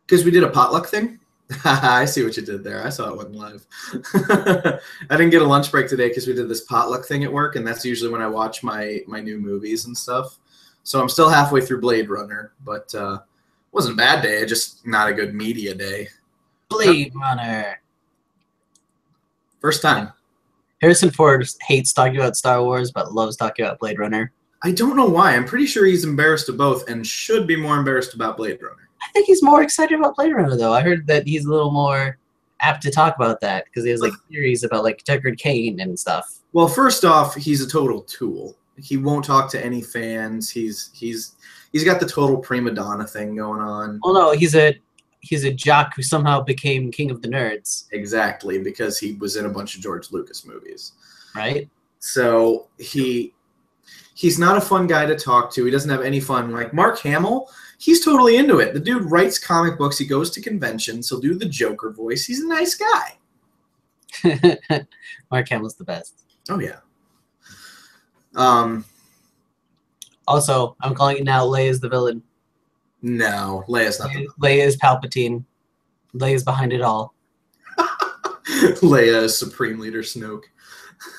Because we did a potluck thing. I see what you did there. I saw it wasn't live. I didn't get a lunch break today because we did this potluck thing at work, and that's usually when I watch my new movies and stuff. So I'm still halfway through Blade Runner, but it wasn't a bad day. Just not a good media day. Blade Runner. First time. Harrison Ford hates talking about Star Wars, but loves talking about Blade Runner. I don't know why. I'm pretty sure he's embarrassed of both and should be more embarrassed about Blade Runner. I think he's more excited about Blade Runner, though. I heard that he's a little more apt to talk about that because he has like theories about like Deckard Cain and stuff. Well, first off, he's a total tool. He won't talk to any fans. He's got the total prima donna thing going on. Well, no, he's a jock who somehow became king of the nerds. Exactly, because he was in a bunch of George Lucas movies. Right? So he's not a fun guy to talk to. He doesn't have any fun. Like Mark Hamill, he's totally into it. The dude writes comic books. He goes to conventions. He'll do the Joker voice. He's a nice guy. Mark Hamill's the best. Oh, yeah. Also, I'm calling it now, Leia's the villain. No, Leia's not the villain. Leia is Palpatine. Leia's behind it all. Leia is Supreme Leader Snoke.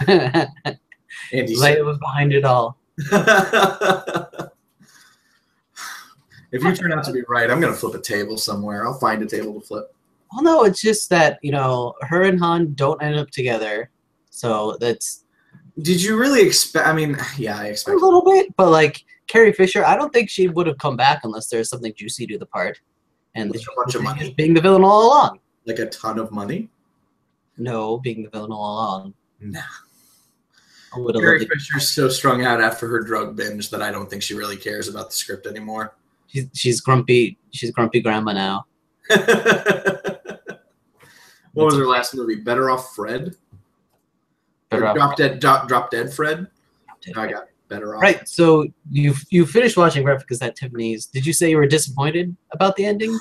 Leia was behind it all. If you turn out to be right, I'm going to flip a table somewhere. I'll find a table to flip. Well, no, it's just that, her and Han don't end up together. So that's... Did you really expect... I mean, yeah, I expected... A little bit, but, like, Carrie Fisher, I don't think she would have come back unless there's something juicy to the part. And a bunch of money. Being the villain all along. Like a ton of money? No, being the villain all along. Nah. Carrie Fisher's so strung out after her drug binge that I don't think she really cares about the script anymore. She's grumpy. She's grumpy grandma now. What was her last movie? Better Off Fred? Drop Dead Fred? No, I got Better Off. Right, so you finished watching Breakfast at Tiffany's. Did you say you were disappointed about the ending?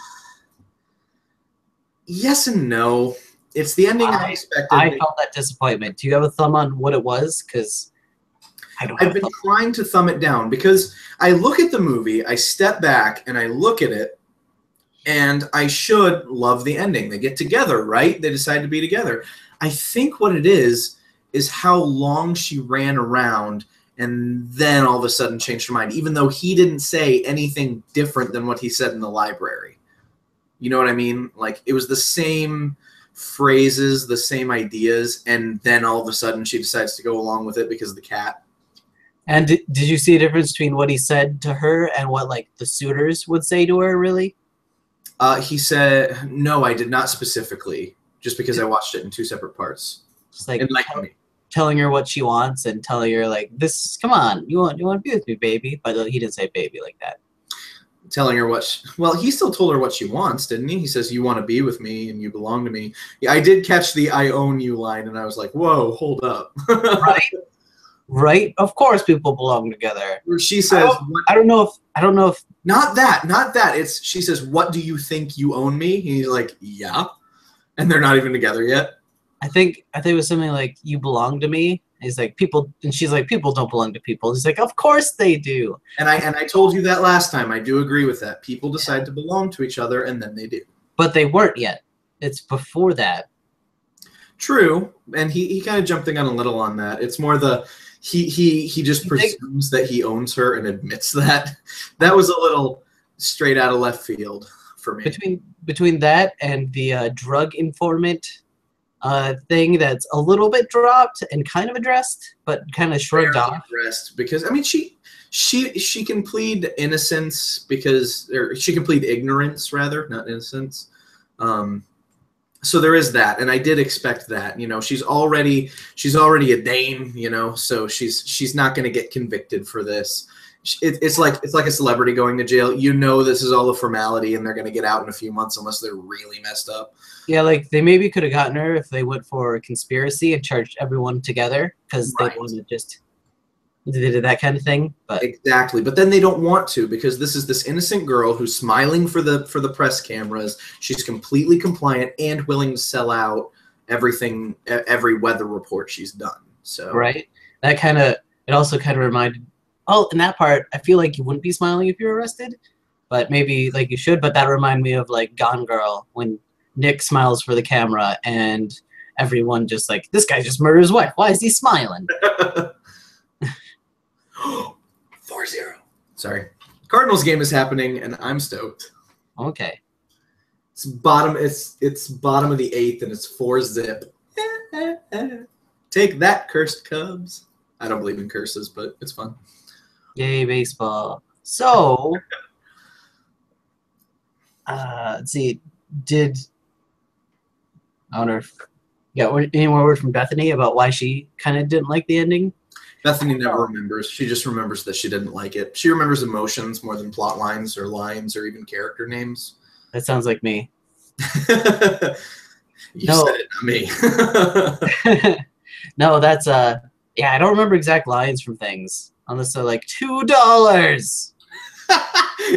Yes and no. It's the ending I expected. I felt that disappointment. Do you have a thumb on what it was? Because I've been trying to thumb it down because I look at the movie, I step back, and I look at it, and I should love the ending. They get together, right? They decide to be together. I think what it is how long she ran around and then all of a sudden changed her mind, even though he didn't say anything different than what he said in the library. You know what I mean? Like, it was the same phrases, the same ideas, and then all of a sudden she decides to go along with it because of the cat. And did you see a difference between what he said to her and what, like, the suitors would say to her, really? He said, no, I did not specifically, just because I watched it in two separate parts. Just like telling her what she wants and telling her, like, come on, you want to be with me, baby. But he didn't say baby like that. Telling her well, he still told her what she wants, didn't he? He says, you want to be with me and you belong to me. Yeah, I did catch the I own you line, and I was like, whoa, hold up. Right? Of course people belong together. She says, I don't know if not that. She says, what do you think you own me? And he's like, yeah. And they're not even together yet. I think it was something like, you belong to me. And he's like, people, and she's like, people don't belong to people. He's like, of course they do. And I told you that last time. I do agree with that. People decide to belong to each other, and then they do. But they weren't yet. It's before that. True. And he kind of jumped the gun a little on that. It's more he just presumes that he owns her and admits that. That was a little straight out of left field for me. Between that and the drug informant thing that's a little bit dropped and kind of addressed, but kind of shrugged off. Addressed because, I mean, she can plead innocence or she can plead ignorance rather, not innocence. So there is that, and I did expect that. She's already a dame, so she's not going to get convicted for this. It's like a celebrity going to jail. This is all a formality, and they're going to get out in a few months unless they're really messed up. Yeah, like they maybe could have gotten her if they went for a conspiracy and charged everyone together because they wanted they did that kind of thing. But exactly, but then they don't want to because this is this innocent girl who's smiling for the press cameras. She's completely compliant and willing to sell out everything, every weather report she's done. So right, it also kind of reminded. Oh, in that part, I feel like you wouldn't be smiling if you were arrested. but maybe like you should. But that reminded me of like Gone Girl when Nick smiles for the camera and everyone just like, this guy just murdered his wife. Why is he smiling? 4-0. Sorry. Cardinals game is happening, and I'm stoked. Okay. It's bottom of the 8th, and it's 4-0. Take that, cursed Cubs. I don't believe in curses, but it's fun. Yay, baseball. So, let's see. I wonder if you got any more word from Bethany about why she kind of didn't like the ending? Bethany never remembers. She just remembers that she didn't like it. She remembers emotions more than plot lines or even character names. That sounds like me. You said it, not me. No, that's yeah, I don't remember exact lines from things unless they're like $2.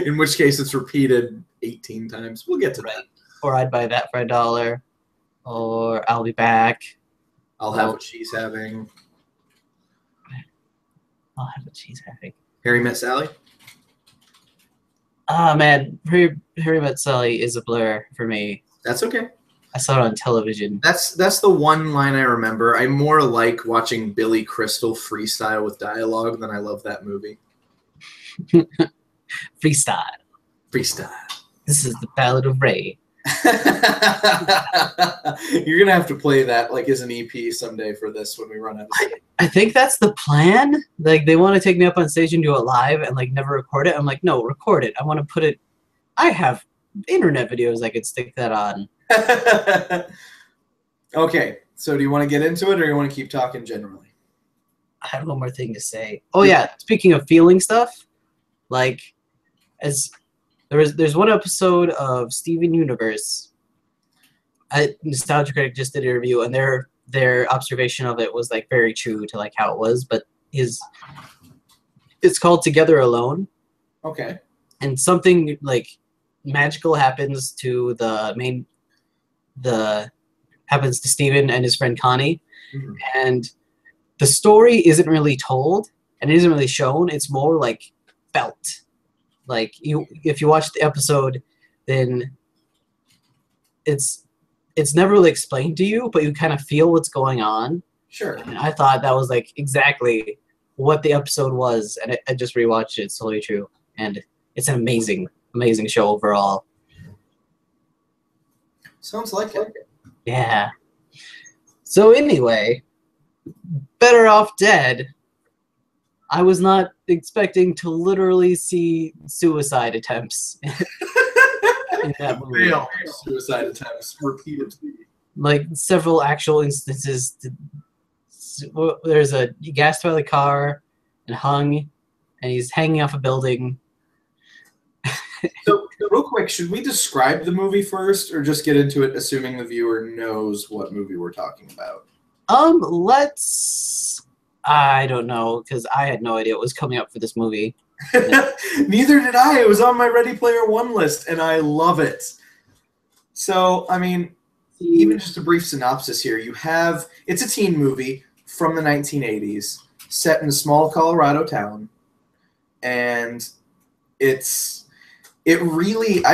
In which case it's repeated 18 times. We'll get to that. Or I'd buy that for $1. Or I'll be back. I'll have what she's having. I'll have what she's having. Harry Met Sally? Oh man, Harry Met Sally is a blur for me. That's okay. I saw it on television. That's the one line I remember. I more like watching Billy Crystal freestyle with dialogue than I love that movie. Freestyle. This is the Ballad of Ray. You're gonna have to play that like as an EP someday for this when we run out of stage. I think that's the plan. Like they want to take me up on stage and do it live and like never record it. I'm like, no, record it. I want to put it. I have internet videos I could stick that on. Okay, so do you want to get into it or do you want to keep talking generally? I have one more thing to say. Oh yeah, speaking of feeling stuff, like as there's one episode of Steven Universe. Nostalgia Critic just did a review, and their observation of it was like very true to like how it was. But it's called Together Alone. Okay. And something like magical happens to happens to Steven and his friend Connie, and the story isn't really told and it isn't really shown. It's more like felt. Like if you watch the episode, then it's never really explained to you, but you kind of feel what's going on. Sure. And I thought that was like exactly what the episode was, and I just rewatched it. It's totally true, and it's an amazing show overall. Sounds like it. Yeah. So anyway, Better Off Dead. I was not expecting to literally see suicide attempts in that movie. Real suicide attempts repeatedly. Like several actual instances. There's a gassed by the car and hung, and he's hanging off a building. So real quick, should we describe the movie first, or just get into it assuming the viewer knows what movie we're talking about? Let's... I don't know, because I had no idea what was coming up for this movie. Neither did I. It was on my Ready Player One list, and I love it. So, I mean, even just a brief synopsis here. It's a teen movie from the 1980s, set in a small Colorado town, and I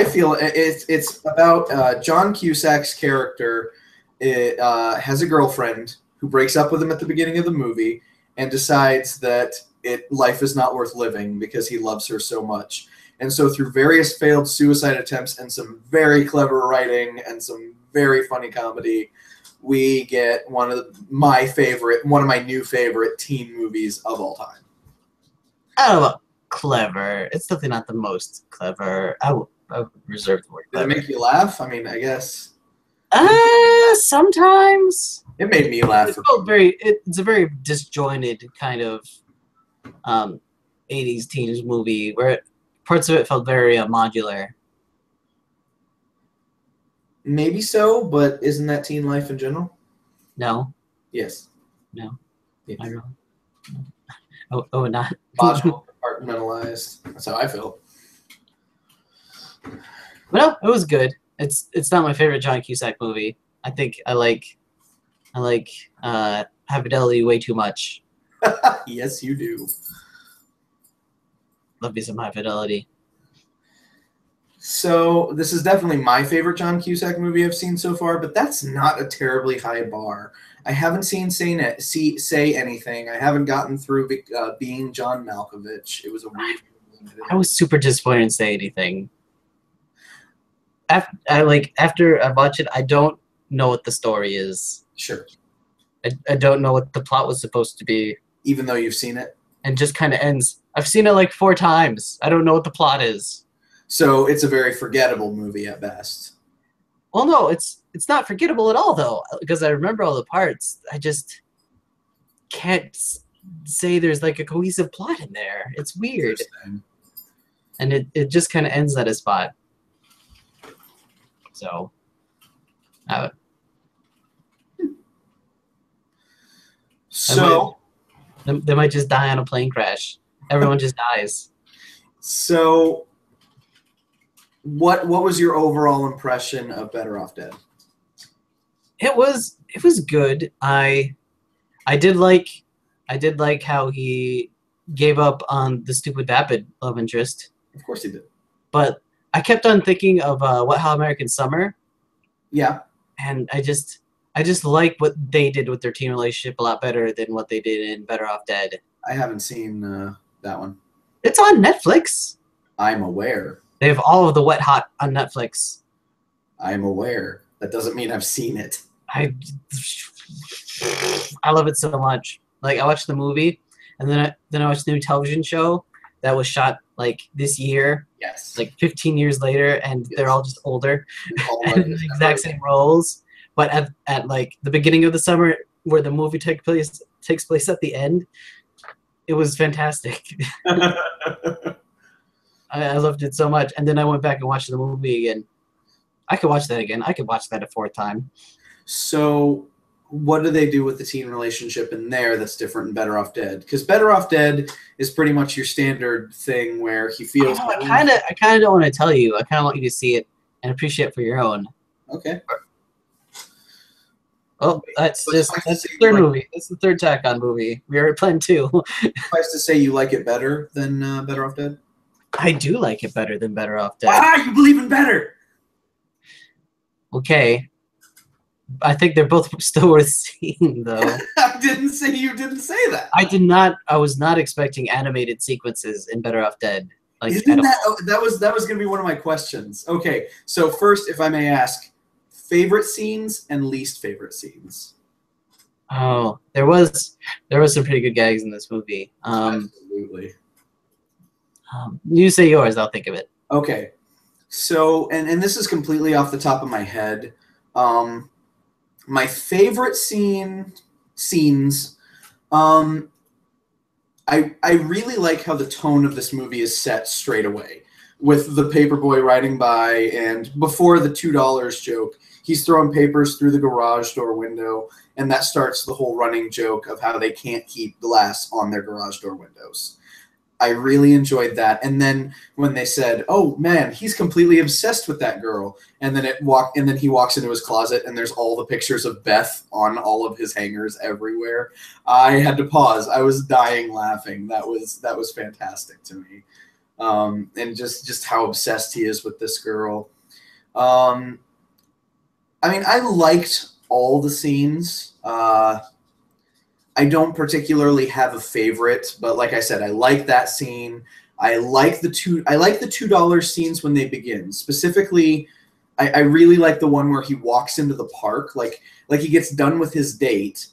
feel it's about John Cusack's character. It has a girlfriend who breaks up with him at the beginning of the movie and decides that life is not worth living because he loves her so much. And so through various failed suicide attempts and some very clever writing and some very funny comedy, we get one of my new favorite teen movies of all time. I don't know about clever. It's definitely not the most clever. I would reserve the word clever. Did it make you laugh? I mean, I guess. Sometimes. It made me laugh. It's a very disjointed kind of 80s teens movie where parts of it felt very modular. Maybe so, but isn't that teen life in general? No. Yes. No. Yes. I don't know. Oh, not. Modular, compartmentalized. That's how I feel. But no, it was good. It's not my favorite John Cusack movie. I think I like High Fidelity way too much. Yes, you do. Love me some High Fidelity. So this is definitely my favorite John Cusack movie I've seen so far, but that's not a terribly high bar. I haven't seen Say Anything. I haven't gotten through Being John Malkovich. It was a weird movie. I was super disappointed in Say Anything. After I watch it, I don't know what the story is. Sure. I don't know what the plot was supposed to be. Even though you've seen it? And just kind of ends. I've seen it like 4 times. I don't know what the plot is. So it's a very forgettable movie at best. Well, no, it's not forgettable at all, though, because I remember all the parts. I just can't say there's like a cohesive plot in there. It's weird. And it just kind of ends at a spot. So, they might just die on a plane crash. Everyone just dies. So, what was your overall impression of Better Off Dead? It was good. I did like how he gave up on the stupid vapid love interest. Of course he did. But I kept on thinking of How American Summer. Yeah. And I just like what they did with their teen relationship a lot better than what they did in Better Off Dead. I haven't seen that one. It's on Netflix. I'm aware. They have all of the Wet Hot on Netflix. I'm aware. That doesn't mean I've seen it. I love it so much. Like, I watched the movie, and then I watched the new television show that was shot like this year. Yes. Like 15 years later, and they're all just older and in the exact same roles. But at like the beginning of the summer, where the movie takes place at the end, it was fantastic. I loved it so much. And then I went back and watched the movie again. I could watch that again. I could watch that a 4th time. So what do they do with the teen relationship in there that's different in Better Off Dead? Because Better Off Dead is pretty much your standard thing where he feels... I kind of don't want to tell you. I kind of want you to see it and appreciate it for your own. Okay. Oh, that's the 3rd movie. That's the 3rd Tack On movie. We already planned 2. Nice to say you like it better than Better Off Dead? I do like it better than Better Off Dead. Ah, you believe in better! Okay. I think they're both still worth seeing, though. I didn't say you didn't say that. I did not. I was not expecting animated sequences in Better Off Dead. Like, Isn't that was going to be one of my questions. Okay, so first, if I may ask, favorite scenes and least favorite scenes. Oh, there was some pretty good gags in this movie. Absolutely. You say yours, I'll think of it. Okay. So, and this is completely off the top of my head. My favorite scenes, I really like how the tone of this movie is set straight away. With the paperboy riding by, and before the $2 joke, he's throwing papers through the garage door window, and that starts the whole running joke of how they can't keep glass on their garage door windows. I really enjoyed that. And then when they said, "Oh man, he's completely obsessed with that girl," and then he walks into his closet and there's all the pictures of Beth on all of his hangers everywhere. I had to pause. I was dying laughing. That was fantastic to me. And just how obsessed he is with this girl. I mean, I liked all the scenes. I don't particularly have a favorite, but like I said, I like that scene. I like the $2 scenes when they begin. Specifically, I really like the one where he walks into the park, like he gets done with his date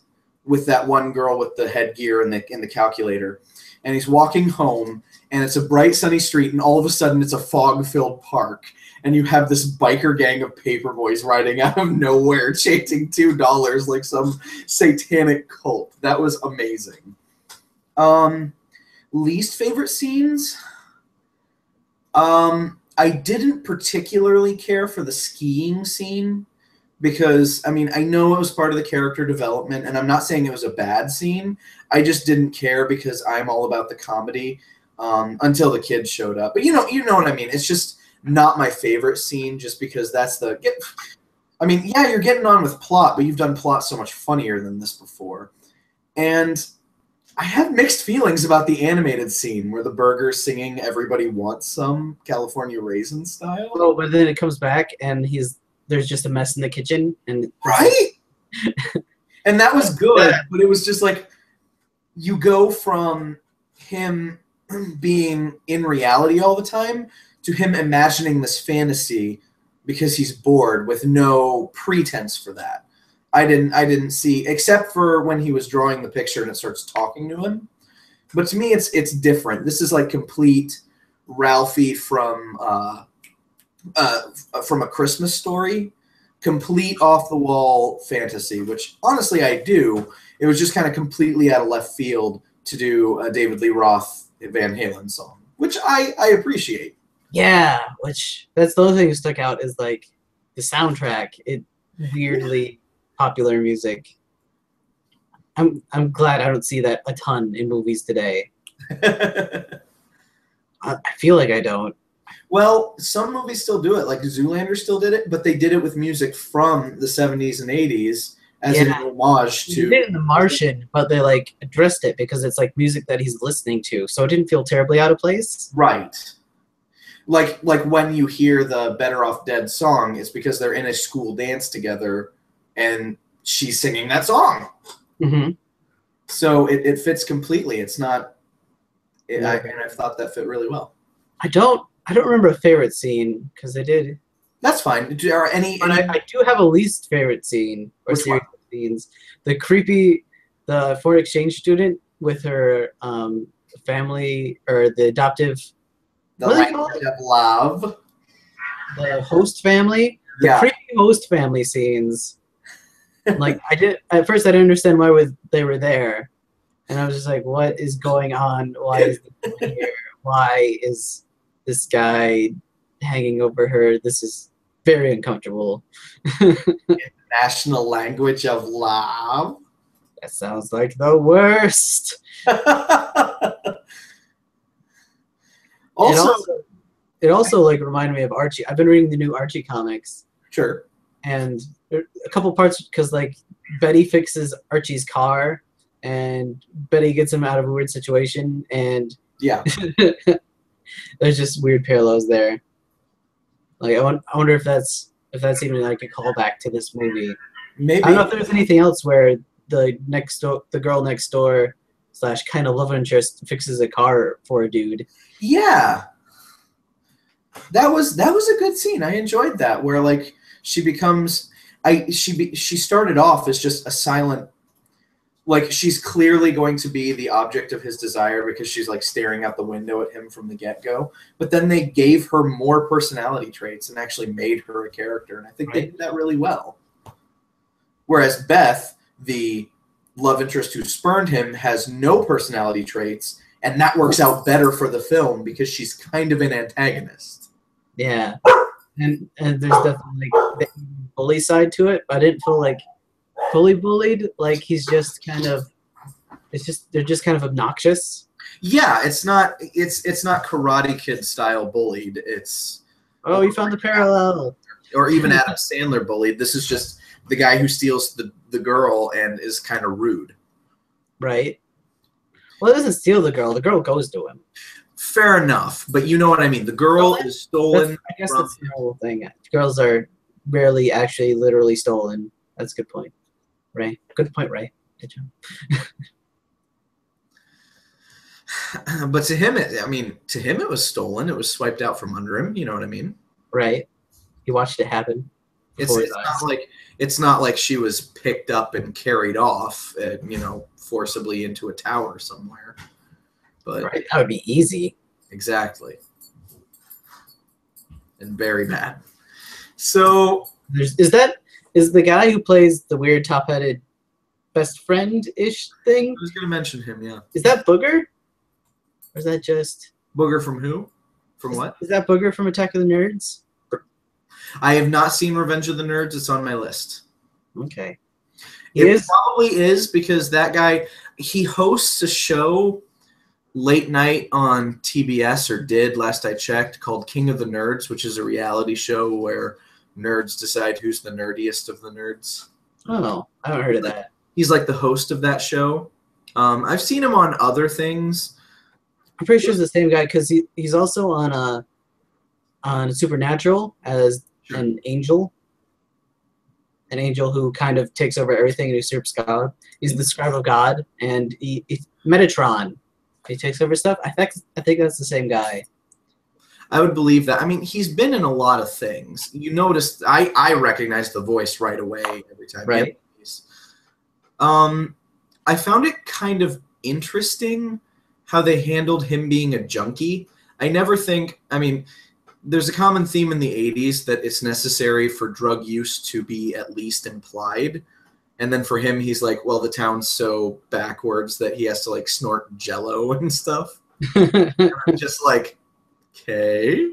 with that one girl with the headgear and the calculator, and he's walking home, and it's a bright sunny street, and all of a sudden it's a fog-filled park, and you have this biker gang of paperboys riding out of nowhere, chasing $2 like some satanic cult. That was amazing. Least favorite scenes? I didn't particularly care for the skiing scene because, I mean, I know it was part of the character development, and I'm not saying it was a bad scene. I just didn't care because I'm all about the comedy until the kids showed up. But you know what I mean. It's just not my favorite scene just because that's I mean, yeah, you're getting on with plot, but you've done plot so much funnier than this before. And I have mixed feelings about the animated scene where the burger's singing "Everybody Wants Some" California Raisin style. Oh, but then it comes back and there's just a mess in the kitchen and Right? And that was good, but it was just like you go from him being in reality all the time to him imagining this fantasy because he's bored with no pretense for that. I didn't see, except for when he was drawing the picture and it starts talking to him. But to me, it's different. This is like complete Ralphie from A Christmas Story, complete off the wall fantasy. Which honestly, I do. It was just kind of completely out of left field to do a David Lee Roth Van Halen song, which I appreciate. Yeah, which that's the other thing that stuck out is like the soundtrack. It weirdly popular music. I'm glad I don't see that a ton in movies today. I feel like I don't. Well, some movies still do it, like Zoolander still did it, but they did it with music from the 70s and 80s as an homage to. They did it in The Martian, but they like addressed it because it's like music that he's listening to, so it didn't feel terribly out of place. Right. Like when you hear the Better Off Dead song, it's because they're in a school dance together and she's singing that song. Mm-hmm. So it fits completely. It's not, and I thought that fit really well. I don't remember a favorite scene because I did. That's fine. Are any? I do have a least favorite scene or series of scenes. The foreign exchange student with her family or the adoptive. The language of love. The host family. The creepy host family scenes. Like at first I didn't understand why they were there, and I was just like, "What is going on? Why is this here? Why is this guy hanging over her? This is very uncomfortable." National language of love. That sounds like the worst. It also like reminded me of Archie. I've been reading the new Archie comics. Sure. And a couple parts because like Betty fixes Archie's car and Betty gets him out of a weird situation, and there's just weird parallels there. Like I wonder if that's even like a callback to this movie. Maybe. I don't know if there's anything else where the girl next door / kind of love interest fixes a car for a dude. Yeah. That was a good scene. I enjoyed that, where like she becomes she started off as just a silent, like she's clearly going to be the object of his desire because she's like staring out the window at him from the get-go, but then they gave her more personality traits and actually made her a character, and I think they did that really well. Whereas Beth, the love interest who spurned him, has no personality traits, and that works out better for the film because she's kind of an antagonist. Yeah. And there's definitely like the bully side to it, but I didn't feel like fully bullied. Like he's just kind of, they're just kind of obnoxious. Yeah, it's not Karate Kid style bullied. It's you found the parallel. Or even Adam Sandler bullied. This is just the guy who steals the girl and is kind of rude. Right. Well, it doesn't steal the girl. The girl goes to him. Fair enough, but you know what I mean. The girl is stolen. I guess that's the whole thing. Girls are rarely actually literally stolen. That's a good point. Right. Good point, Ray. Good job. But to him, it was stolen. It was swiped out from under him. You know what I mean? Right. He watched it happen. It's not like she was picked up and carried off, forcibly into a tower somewhere. But right. That would be easy. Exactly. And very bad. So is the guy who plays the weird top-headed best friend-ish thing? I was going to mention him, yeah. Is that Booger? Or is that just... Booger from who? From what? Is that Booger from Attack of the Nerds? I have not seen Revenge of the Nerds. It's on my list. Okay. It probably is because that guy, he hosts a show late night on TBS, or did last I checked, called King of the Nerds, which is a reality show where nerds decide who's the nerdiest of the nerds. Oh, I haven't heard of that. He's like the host of that show, I've seen him on other things. I'm pretty sure it's the same guy because he's also on Supernatural as Sure. an angel who kind of takes over everything and usurps God. He's the scribe of God, and he's Metatron. He takes over stuff. I think that's the same guy. I would believe that. I mean, he's been in a lot of things. You notice, I recognize the voice right away every time. Right. I found it kind of interesting how they handled him being a junkie. I never think, I mean, there's a common theme in the 80s that it's necessary for drug use to be at least implied. And then for him, he's like, well, the town's so backwards that he has to like snort Jello and stuff. And I'm just like, okay,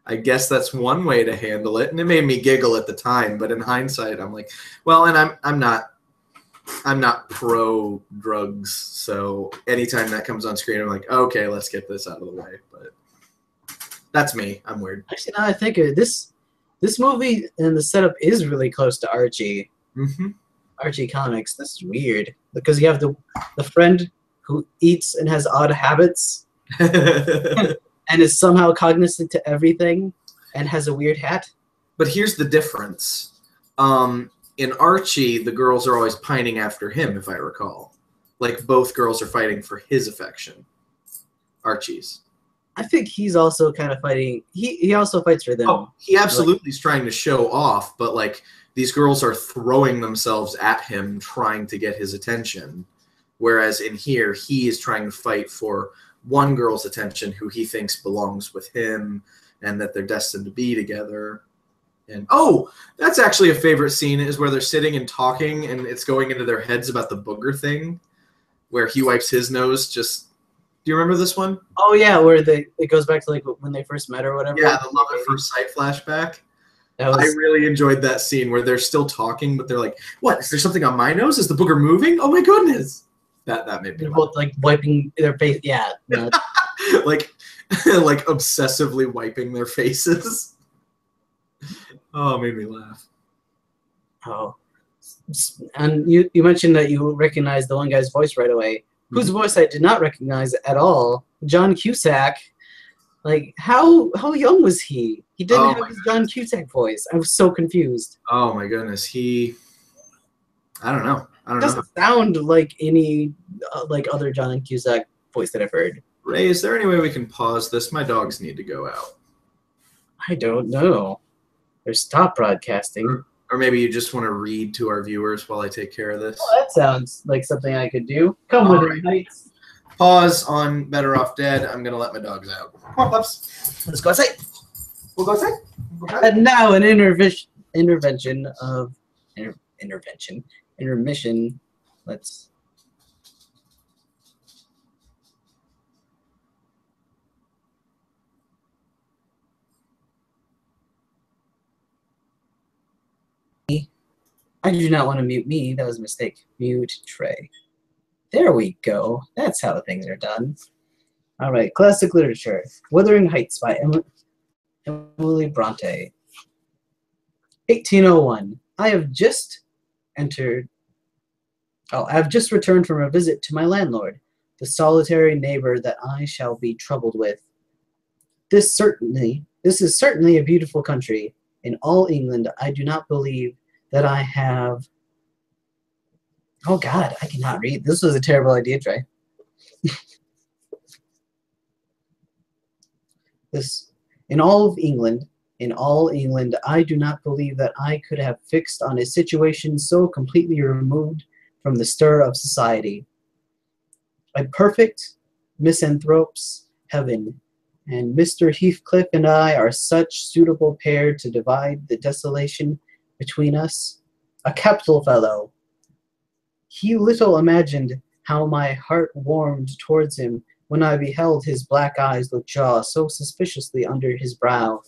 I guess that's one way to handle it. And it made me giggle at the time, but in hindsight, I'm like, well, and I'm not pro drugs, so anytime that comes on screen, I'm like, okay, let's get this out of the way. But that's me. I'm weird. Actually, now I think of it, this movie and the setup is really close to Archie. Mm-hmm. Archie comics. This is weird because you have the friend who eats and has odd habits and is somehow cognizant to everything and has a weird hat. But here's the difference. In Archie, the girls are always pining after him, if I recall. Like, both girls are fighting for his affection. Archie's. I think he's also kind of fighting. He also fights for them. Oh, he absolutely is trying to show off, but, like, these girls are throwing themselves at him trying to get his attention. Whereas in here, he is trying to fight for one girl's attention who he thinks belongs with him and that they're destined to be together. And oh, that's actually a favorite scene is where they're sitting and talking and it's going into their heads about the booger thing where he wipes his nose. Just, do you remember this one? Oh yeah, where it goes back to like when they first met or whatever. Yeah, the love at first sight flashback. That was, I really enjoyed that scene where they're still talking, but they're like, "What? Is there something on my nose? Is the booger moving? Oh my goodness!" That made me they're both like wiping their face. Yeah, no. like obsessively wiping their faces. Oh, it made me laugh. Oh, and you mentioned that you recognized the one guy's voice right away. Whose voice I did not recognize at all? John Cusack. Like, how young was he? He didn't have his John Cusack voice. I was so confused. Oh my goodness, I don't know. It doesn't sound like any like other John Cusack voice that I've heard. Ray, is there any way we can pause this? My dogs need to go out. I don't know. Or stop broadcasting. Or maybe you just want to read to our viewers while I take care of this. Oh, that sounds like something I could do. Come with it, Heights. Pause on Better Off Dead. I'm going to let my dogs out. Come on, pups. Let's go outside. We'll go outside. And now an intermission. Let's. I do not want to mute me. That was a mistake. Mute Trey. There we go. That's how things are done. All right. Classic literature. Wuthering Heights by Emily Bronte. 1801. I have just returned from a visit to my landlord, the solitary neighbor that I shall be troubled with. This is certainly a beautiful country. In all England, I do not believe that I have... Oh God, I cannot read. This was a terrible idea, Trey. In all England, I do not believe that I could have fixed on a situation so completely removed from the stir of society. A perfect misanthrope's heaven, and Mr. Heathcliff and I are such suitable pair to divide the desolation between us. A capital fellow. He little imagined how my heart warmed towards him when I beheld his black eyes look-jaw so suspiciously under his brow.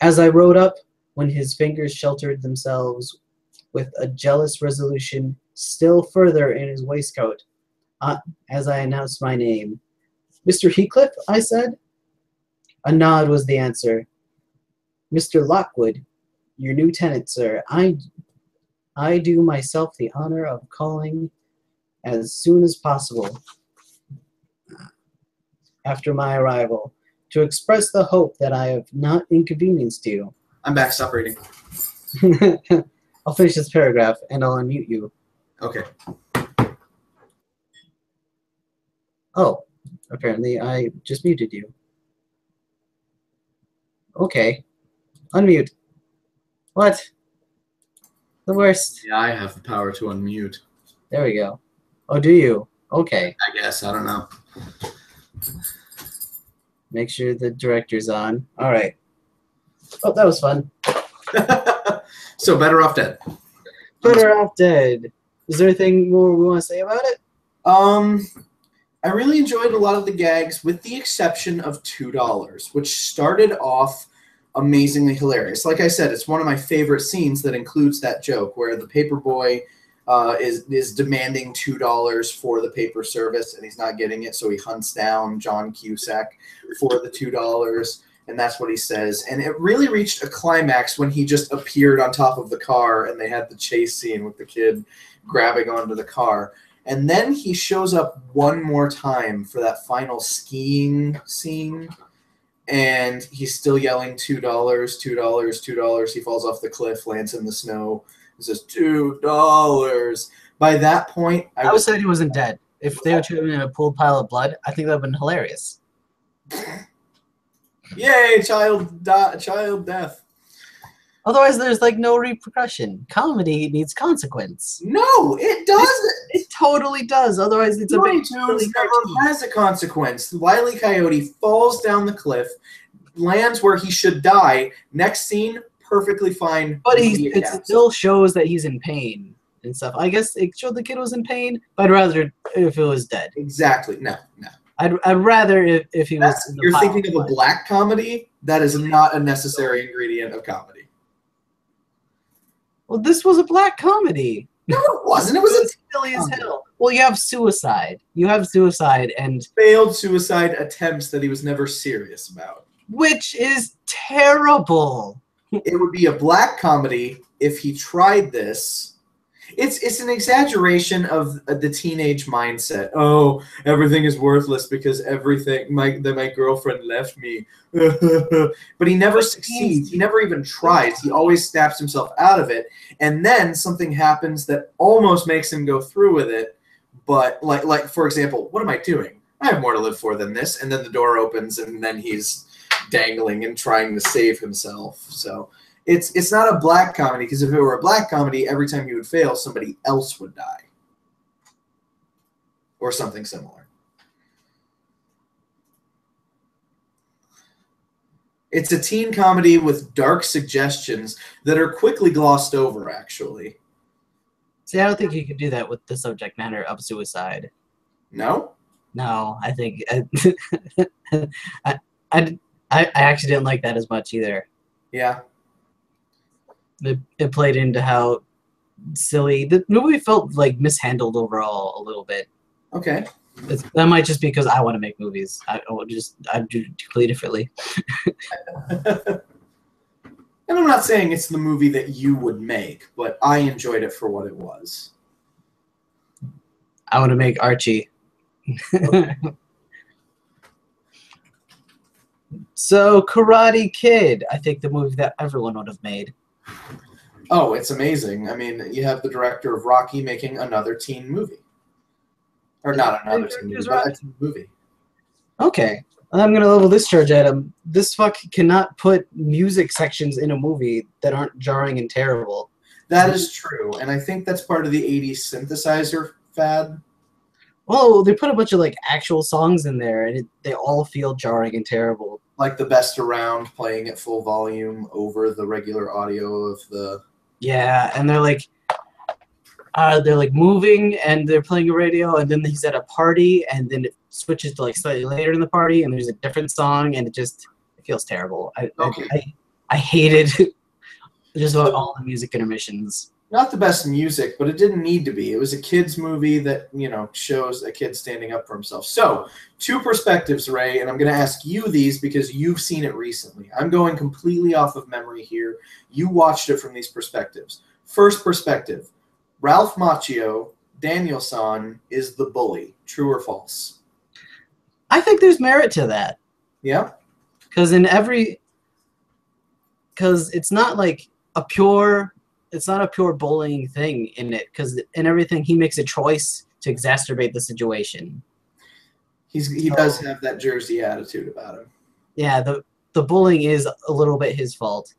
As I rode up, when his fingers sheltered themselves with a jealous resolution still further in his waistcoat, as I announced my name. Mr. Heathcliff, I said. A nod was the answer. Mr. Lockwood, your new tenant, sir. I do myself the honor of calling as soon as possible after my arrival to express the hope that I have not inconvenienced you. I'm back. Stop reading. I'll finish this paragraph and I'll unmute you. Okay. Oh, apparently I just muted you. Okay. Unmute. What? The worst. Yeah, I have the power to unmute. There we go. Oh, do you? Okay. I guess. I don't know. Make sure the director's on. All right. Oh, that was fun. So Better Off Dead. Better Off Dead. Is there anything more we want to say about it? I really enjoyed a lot of the gags, with the exception of $2, which started off amazingly hilarious. Like I said, it's one of my favorite scenes that includes that joke where the paperboy is demanding $2 for the paper service, and he's not getting it, so he hunts down John Cusack for the $2, and that's what he says. And it really reached a climax when he just appeared on top of the car, and they had the chase scene with the kid grabbing onto the car. And then he shows up one more time for that final skiing scene, and he's still yelling $2, $2, $2. He falls off the cliff, lands in the snow. He says $2. By that point, I was said he wasn't dead. If they were treating him in a pooled pile of blood, I think that would have been hilarious. Yay, child death. Otherwise, there's like no repercussion. Comedy needs consequence. No, it doesn't. It totally does. Otherwise, it's Looney Tunes never has a consequence. Wile E. Coyote falls down the cliff, lands where he should die. Next scene, perfectly fine. But it still shows that he's in pain and stuff. I guess it showed the kid was in pain, but I'd rather if it was dead. Exactly. No. I'd rather if he was. You're thinking of a black comedy? That is not a necessary ingredient of comedy. Well, this was a black comedy. No, it wasn't. It was silly as hell. Well, you have suicide. And failed suicide attempts that he was never serious about. Which is terrible. It would be a black comedy if he tried this. It's an exaggeration of the teenage mindset. Oh, everything is worthless because my girlfriend left me. But he never succeeds. He never even tries. He always snaps himself out of it. And then something happens that almost makes him go through with it. But like for example, what am I doing? I have more to live for than this. And then the door opens and then he's dangling and trying to save himself. So it's not a black comedy, because if it were a black comedy, every time he would fail, somebody else would die. Or something similar. It's a teen comedy with dark suggestions that are quickly glossed over, actually. See, I don't think you could do that with the subject matter of suicide. No? No, I think... I actually didn't like that as much either. Yeah. It played into how silly the movie felt, like mishandled overall a little bit. Okay. That might just be because I want to make movies. I do completely differently. And I'm not saying it's the movie that you would make, but I enjoyed it for what it was. I want to make Archie. So, Karate Kid, I think the movie that everyone would have made. Oh, it's amazing. I mean, you have the director of Rocky making another teen movie. Or not another teen movie, but a teen movie. Okay. I'm going to level this charge at him. This fuck cannot put music sections in a movie that aren't jarring and terrible. That is true, and I think that's part of the 80s synthesizer fad. Well, they put a bunch of like actual songs in there, and they all feel jarring and terrible. Like the Best Around playing at full volume over the regular audio of the... Yeah, and they're like moving, and they're playing a radio, and then he's at a party, and then it switches to like slightly later in the party, and there's a different song, and it feels terrible. I hated just about all the music intermissions. Not the best music, but it didn't need to be. It was a kid's movie that, shows a kid standing up for himself. So, two perspectives, Ray, and I'm going to ask you these because you've seen it recently. I'm going completely off of memory here. You watched it from these perspectives. First perspective. Ralph Macchio, Daniel-san, is the bully. True or false? I think there's merit to that. Yeah? Because it's not like it's not a pure bullying thing in it. Because in everything, he makes a choice to exacerbate the situation. He does have that Jersey attitude about him. Yeah, the bullying is a little bit his fault.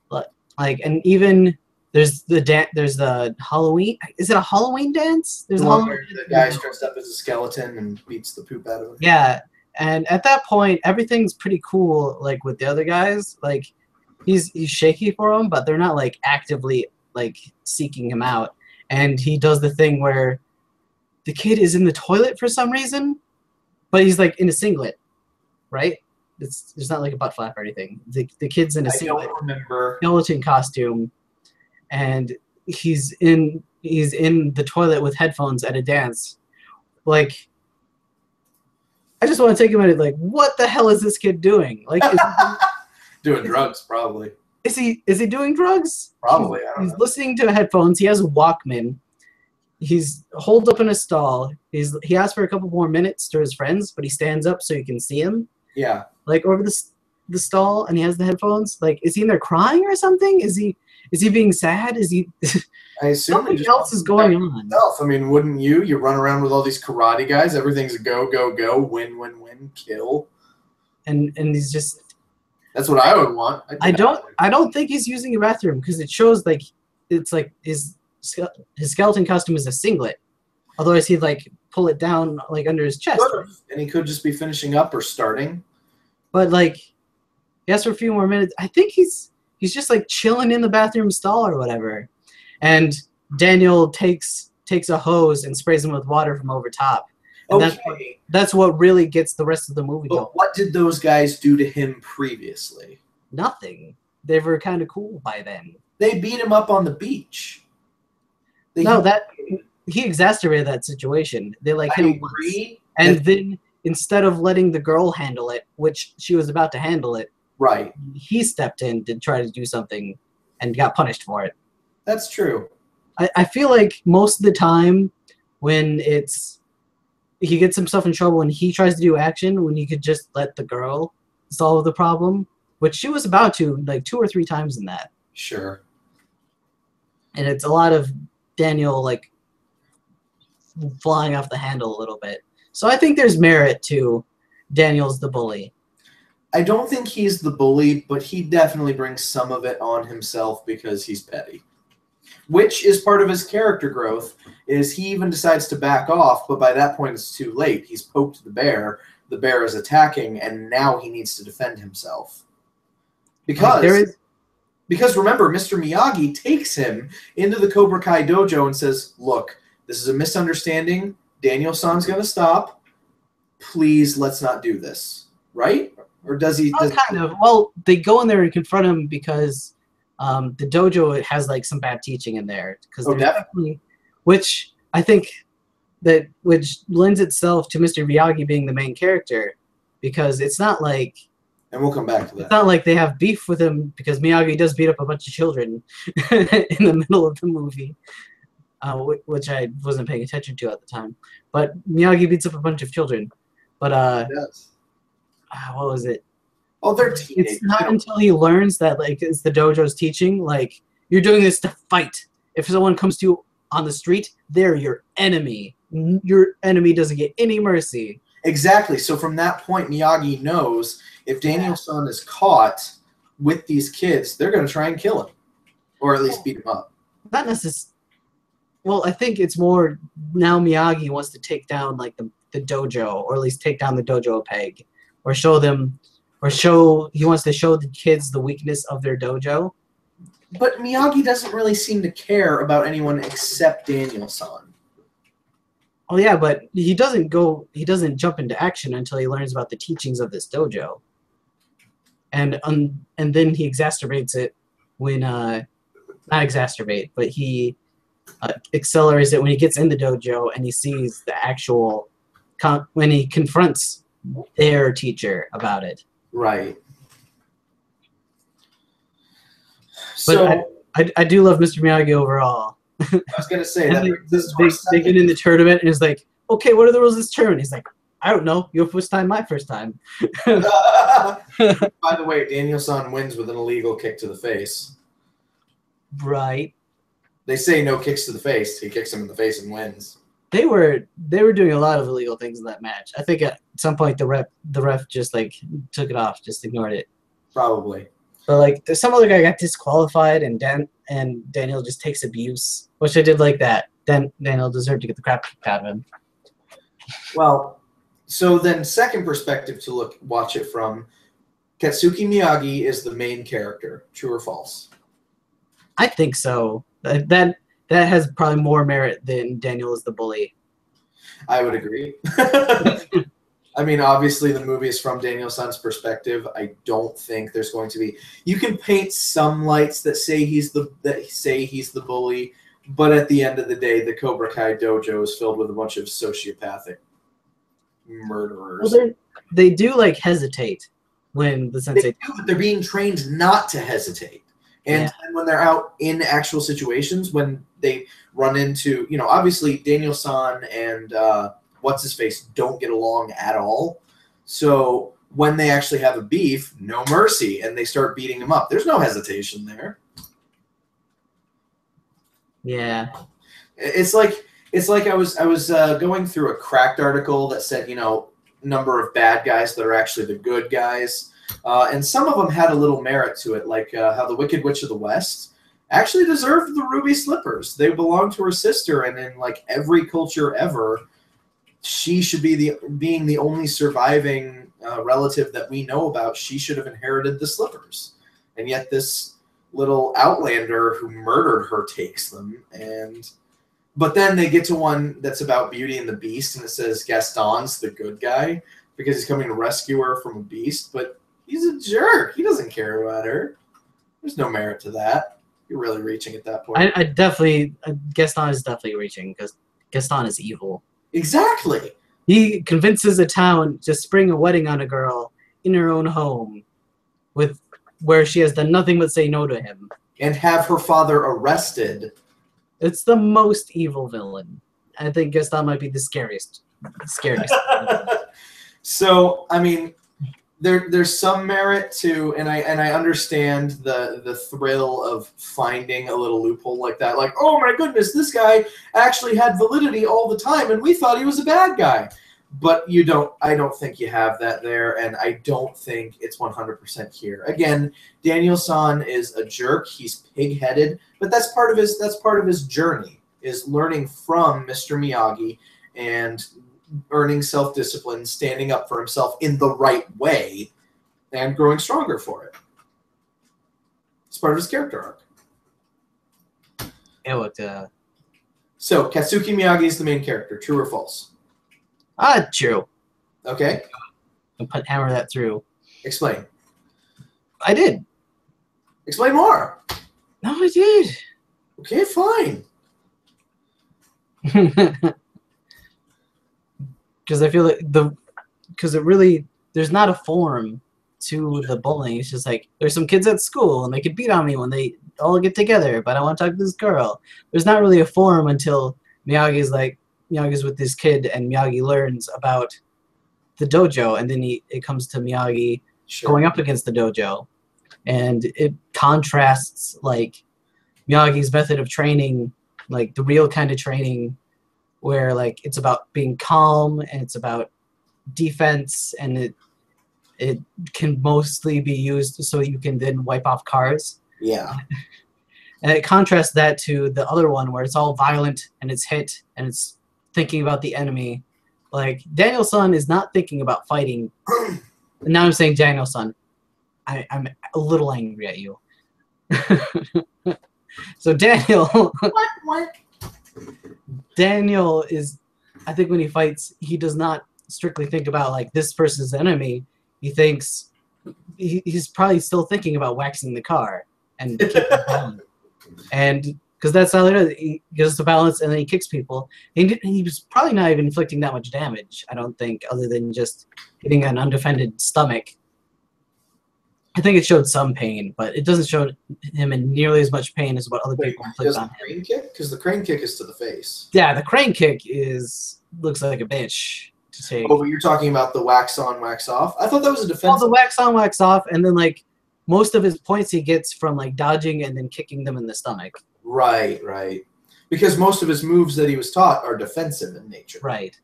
But and even there's the Halloween. Is it a Halloween dance? There's the a one Halloween where the guy's dressed up as a skeleton and beats the poop out of him. Yeah, and at that point, everything's pretty cool. Like with the other guys, like he's shaky for them, but they're not like actively like seeking him out. And he does the thing where the kid is in the toilet for some reason, but he's like in a singlet, right? It's not like a butt flap or anything. The kid's in a singlet, skeleton costume, and he's in the toilet with headphones at a dance. Like, I just want to take a minute. Like, what the hell is this kid doing? Like, doing drugs, probably. Is he doing drugs? Probably. He's listening to headphones. He has a Walkman. He's holed up in a stall. He asks for a couple more minutes to his friends, but he stands up so you can see him. Yeah. Like over the stall, and he has the headphones. Like, is he in there crying or something? Is he being sad? Is he? I assume something else is going on. Himself. I mean, wouldn't you? You run around with all these karate guys. Everything's a go, go, go, win, win, win, kill. And he's just. That's what I would want. I don't think he's using a bathroom because it shows like it's like his skeleton costume is a singlet. Otherwise, he'd like pull it down like under his chest. And he could just be finishing up or starting. But like, he asked for a few more minutes. I think he's just like chilling in the bathroom stall or whatever. And Daniel takes a hose and sprays him with water from over top. And okay. That's what really gets the rest of the movie going. But what did those guys do to him previously? Nothing. They were kind of cool by then. They beat him up on the beach. He exacerbated that situation. They like hit him once. And then instead of letting the girl handle it, which she was about to handle it, right, he stepped in to try to do something and got punished for it. That's true. I feel like most of the time when he gets himself in trouble and he tries to do action when he could just let the girl solve the problem, which she was about to like 2 or 3 times in that. Sure. And it's a lot of Daniel like flying off the handle a little bit. So I think there's merit to Daniel's the bully. I don't think he's the bully, but he definitely brings some of it on himself because he's petty. Which is part of his character growth, is he even decides to back off, but by that point it's too late. He's poked the bear is attacking, and now he needs to defend himself. Because remember, Mr. Miyagi takes him into the Cobra Kai dojo and says, look, this is a misunderstanding. Daniel-san's going to stop. Please, let's not do this. Right? Or does he? Kind of. Well, they go in there and confront him because the dojo has like some bad teaching in there. Definitely. Which I think which lends itself to Mr. Miyagi being the main character, because it's not like. And we'll come back to that. It's not like they have beef with him because Miyagi does beat up a bunch of children in the middle of the movie. Which I wasn't paying attention to at the time. But Miyagi beats up a bunch of children. But yes. What was it? Oh, they're teenagers. It's not until he learns that like it's the dojo's teaching, like you're doing this to fight. If someone comes to you on the street, they're your enemy. Your enemy doesn't get any mercy. Exactly. So from that point, Miyagi knows if Daniel-san is caught with these kids, they're going to try and kill him, or at least beat him up. Not necessarily. Well, I think it's more now Miyagi wants to take down like the dojo, or at least take down the dojo a peg, or he wants to show the kids the weakness of their dojo. But Miyagi doesn't really seem to care about anyone except Daniel-san. Oh yeah, but he doesn't jump into action until he learns about the teachings of this dojo. And then he exacerbates it when not exacerbate, but he accelerates it when he gets in the dojo and he sees the actual when he confronts their teacher about it. Right. But I do love Mr. Miyagi overall. I was gonna say that brings us to they, our they get second. in the tournament and it's like, okay, what are the rules of this tournament? He's like, I don't know. Your first time, my first time. By the way, Daniel-san wins with an illegal kick to the face. Right. They say no kicks to the face. He kicks him in the face and wins. They were doing a lot of illegal things in that match. I think at some point the ref just like took it off, just ignored it. Probably. But like there's some other guy got disqualified and Daniel just takes abuse, which I did like that. Then Daniel deserved to get the crap kicked out of him. Well, so then second perspective to watch it from, Katsuki Miyagi is the main character. True or false? I think so. That has probably more merit than Daniel is the bully. I would agree. I mean, obviously, the movie is from Daniel-san's perspective. I don't think there's going to be. You can paint some lights that say he's the bully, but at the end of the day, the Cobra Kai dojo is filled with a bunch of sociopathic murderers. Well, they do like hesitate when the sensei. They do, but they're being trained not to hesitate. And when they're out in actual situations, when they run into, obviously Daniel-san and what's-his-face don't get along at all. So when they actually have a beef, no mercy, and they start beating him up. There's no hesitation there. Yeah. It's like I was going through a Cracked article that said, number of bad guys that are actually the good guys. And some of them had a little merit to it, like how the Wicked Witch of the West actually deserved the ruby slippers. They belonged to her sister, and in like every culture ever, she should be being the only surviving relative that we know about. She should have inherited the slippers, and yet this little outlander who murdered her takes them. But then they get to one that's about Beauty and the Beast, and it says Gaston's the good guy because he's coming to rescue her from a beast, but he's a jerk. He doesn't care about her. There's no merit to that. You're really reaching at that point. I definitely, Gaston is definitely reaching because Gaston is evil. Exactly. He convinces a town to spring a wedding on a girl in her own home, where she has done nothing but say no to him. And have her father arrested. It's the most evil villain. I think Gaston might be the scariest. So, I mean, there's some merit to, and I understand the thrill of finding a little loophole like that. Like, oh my goodness, this guy actually had validity all the time, and we thought he was a bad guy. But I don't think you have that there, and I don't think it's 100% here. Again, Daniel-san is a jerk. He's pig-headed, but that's part of his journey, is learning from Mr. Miyagi and earning self-discipline, standing up for himself in the right way, and growing stronger for it. It's part of his character arc. Yeah, So, Katsuki Miyagi is the main character. True or false? True. Okay. I'll hammer that through. Explain. I did. Explain more. No, I did. Okay, fine. Because I feel like there's not a form to the bullying. It's just like, there's some kids at school and they could beat on me when they all get together, but I want to talk to this girl. There's not really a form until Miyagi's with this kid and Miyagi learns about the dojo, and then it comes to Miyagi going up against the dojo, and it contrasts like Miyagi's method of training, like the real kind of training where like it's about being calm and it's about defense, and it can mostly be used so you can then wipe off cars. Yeah. And it contrasts that to the other one where it's all violent and it's hit and it's thinking about the enemy. Like, Daniel-san is not thinking about fighting. And now I'm saying Daniel-san. I'm a little angry at you. So Daniel... What? Daniel is... I think when he fights, he does not strictly think about, like, this person's enemy. He thinks... He's probably still thinking about waxing the car and kicking the and... Because that's how it is. He gets the balance and then he kicks people. He was probably not even inflicting that much damage, I don't think, other than just hitting an undefended stomach. I think it showed some pain, but it doesn't show him in nearly as much pain as what other Wait, people inflict does on the him. crane kick? Because the crane kick is to the face. Yeah, the crane kick looks like a bitch to take. Oh, but you're talking about the wax on, wax off? I thought that was a All defense. the wax on, wax off, and then like most of his points he gets from like dodging and then kicking them in the stomach. Right, right. Because most of his moves that he was taught are defensive in nature. Right.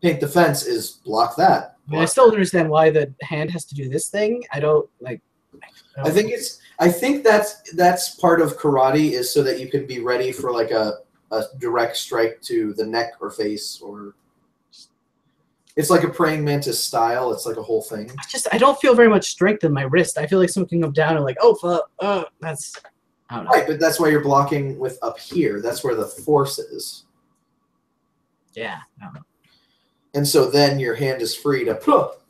Paint the fence is block that. I mean, I still don't understand why the hand has to do this thing. I don't like. I think that's part of karate is so that you can be ready for like a direct strike to the neck or face, or it's like a praying mantis style. It's like a whole thing. I don't feel very much strength in my wrist. I feel like someone can come down and like, oh fuck, that's. I don't know. Right, but that's why you're blocking with up here. That's where the force is. Yeah. I don't know. And so then your hand is free to pluck.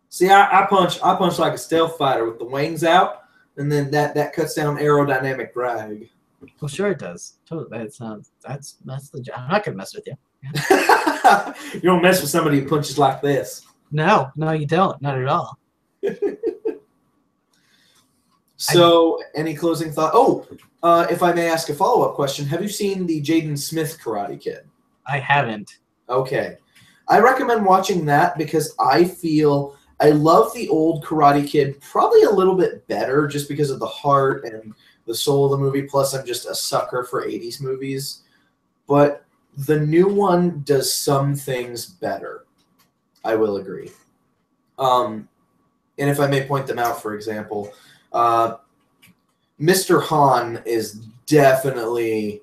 See, I punch like a stealth fighter with the wings out, and then that cuts down aerodynamic drag. Well, sure it does. Totally. That's legit. I'm not gonna mess with you. You don't mess with somebody who punches like this. No, you don't. Not at all. So, any closing thought? Oh, if I may ask a follow-up question, have you seen the Jaden Smith Karate Kid? I haven't. Okay. I recommend watching that because I feel I love the old Karate Kid probably a little bit better just because of the heart and the soul of the movie. Plus, I'm just a sucker for 80s movies. But the new one does some things better. I will agree. And if I may point them out, for example, Mr. Han is definitely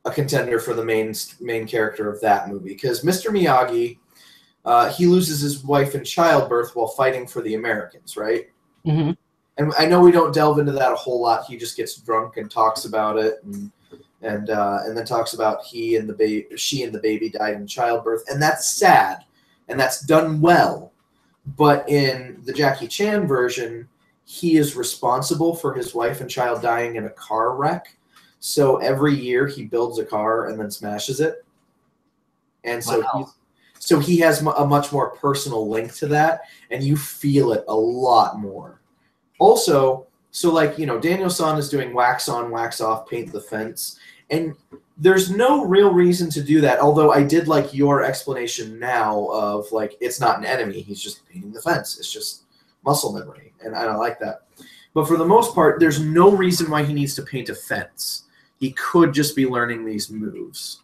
a contender for the main character of that movie because Mr. Miyagi, he loses his wife in childbirth while fighting for the Americans, right? Mm-hmm. And I know we don't delve into that a whole lot. He just gets drunk and talks about it, and then talks about she and the baby died in childbirth, and that's sad, and that's done well. But in the Jackie Chan version, he is responsible for his wife and child dying in a car wreck. So every year he builds a car and then smashes it. And so he has a much more personal link to that, and you feel it a lot more. Also, so like, Daniel-san is doing wax on, wax off, paint the fence, and there's no real reason to do that, although I did like your explanation now of like, it's not an enemy, he's just painting the fence. It's just muscle memory, and I don't like that. But for the most part, there's no reason why he needs to paint a fence. He could just be learning these moves.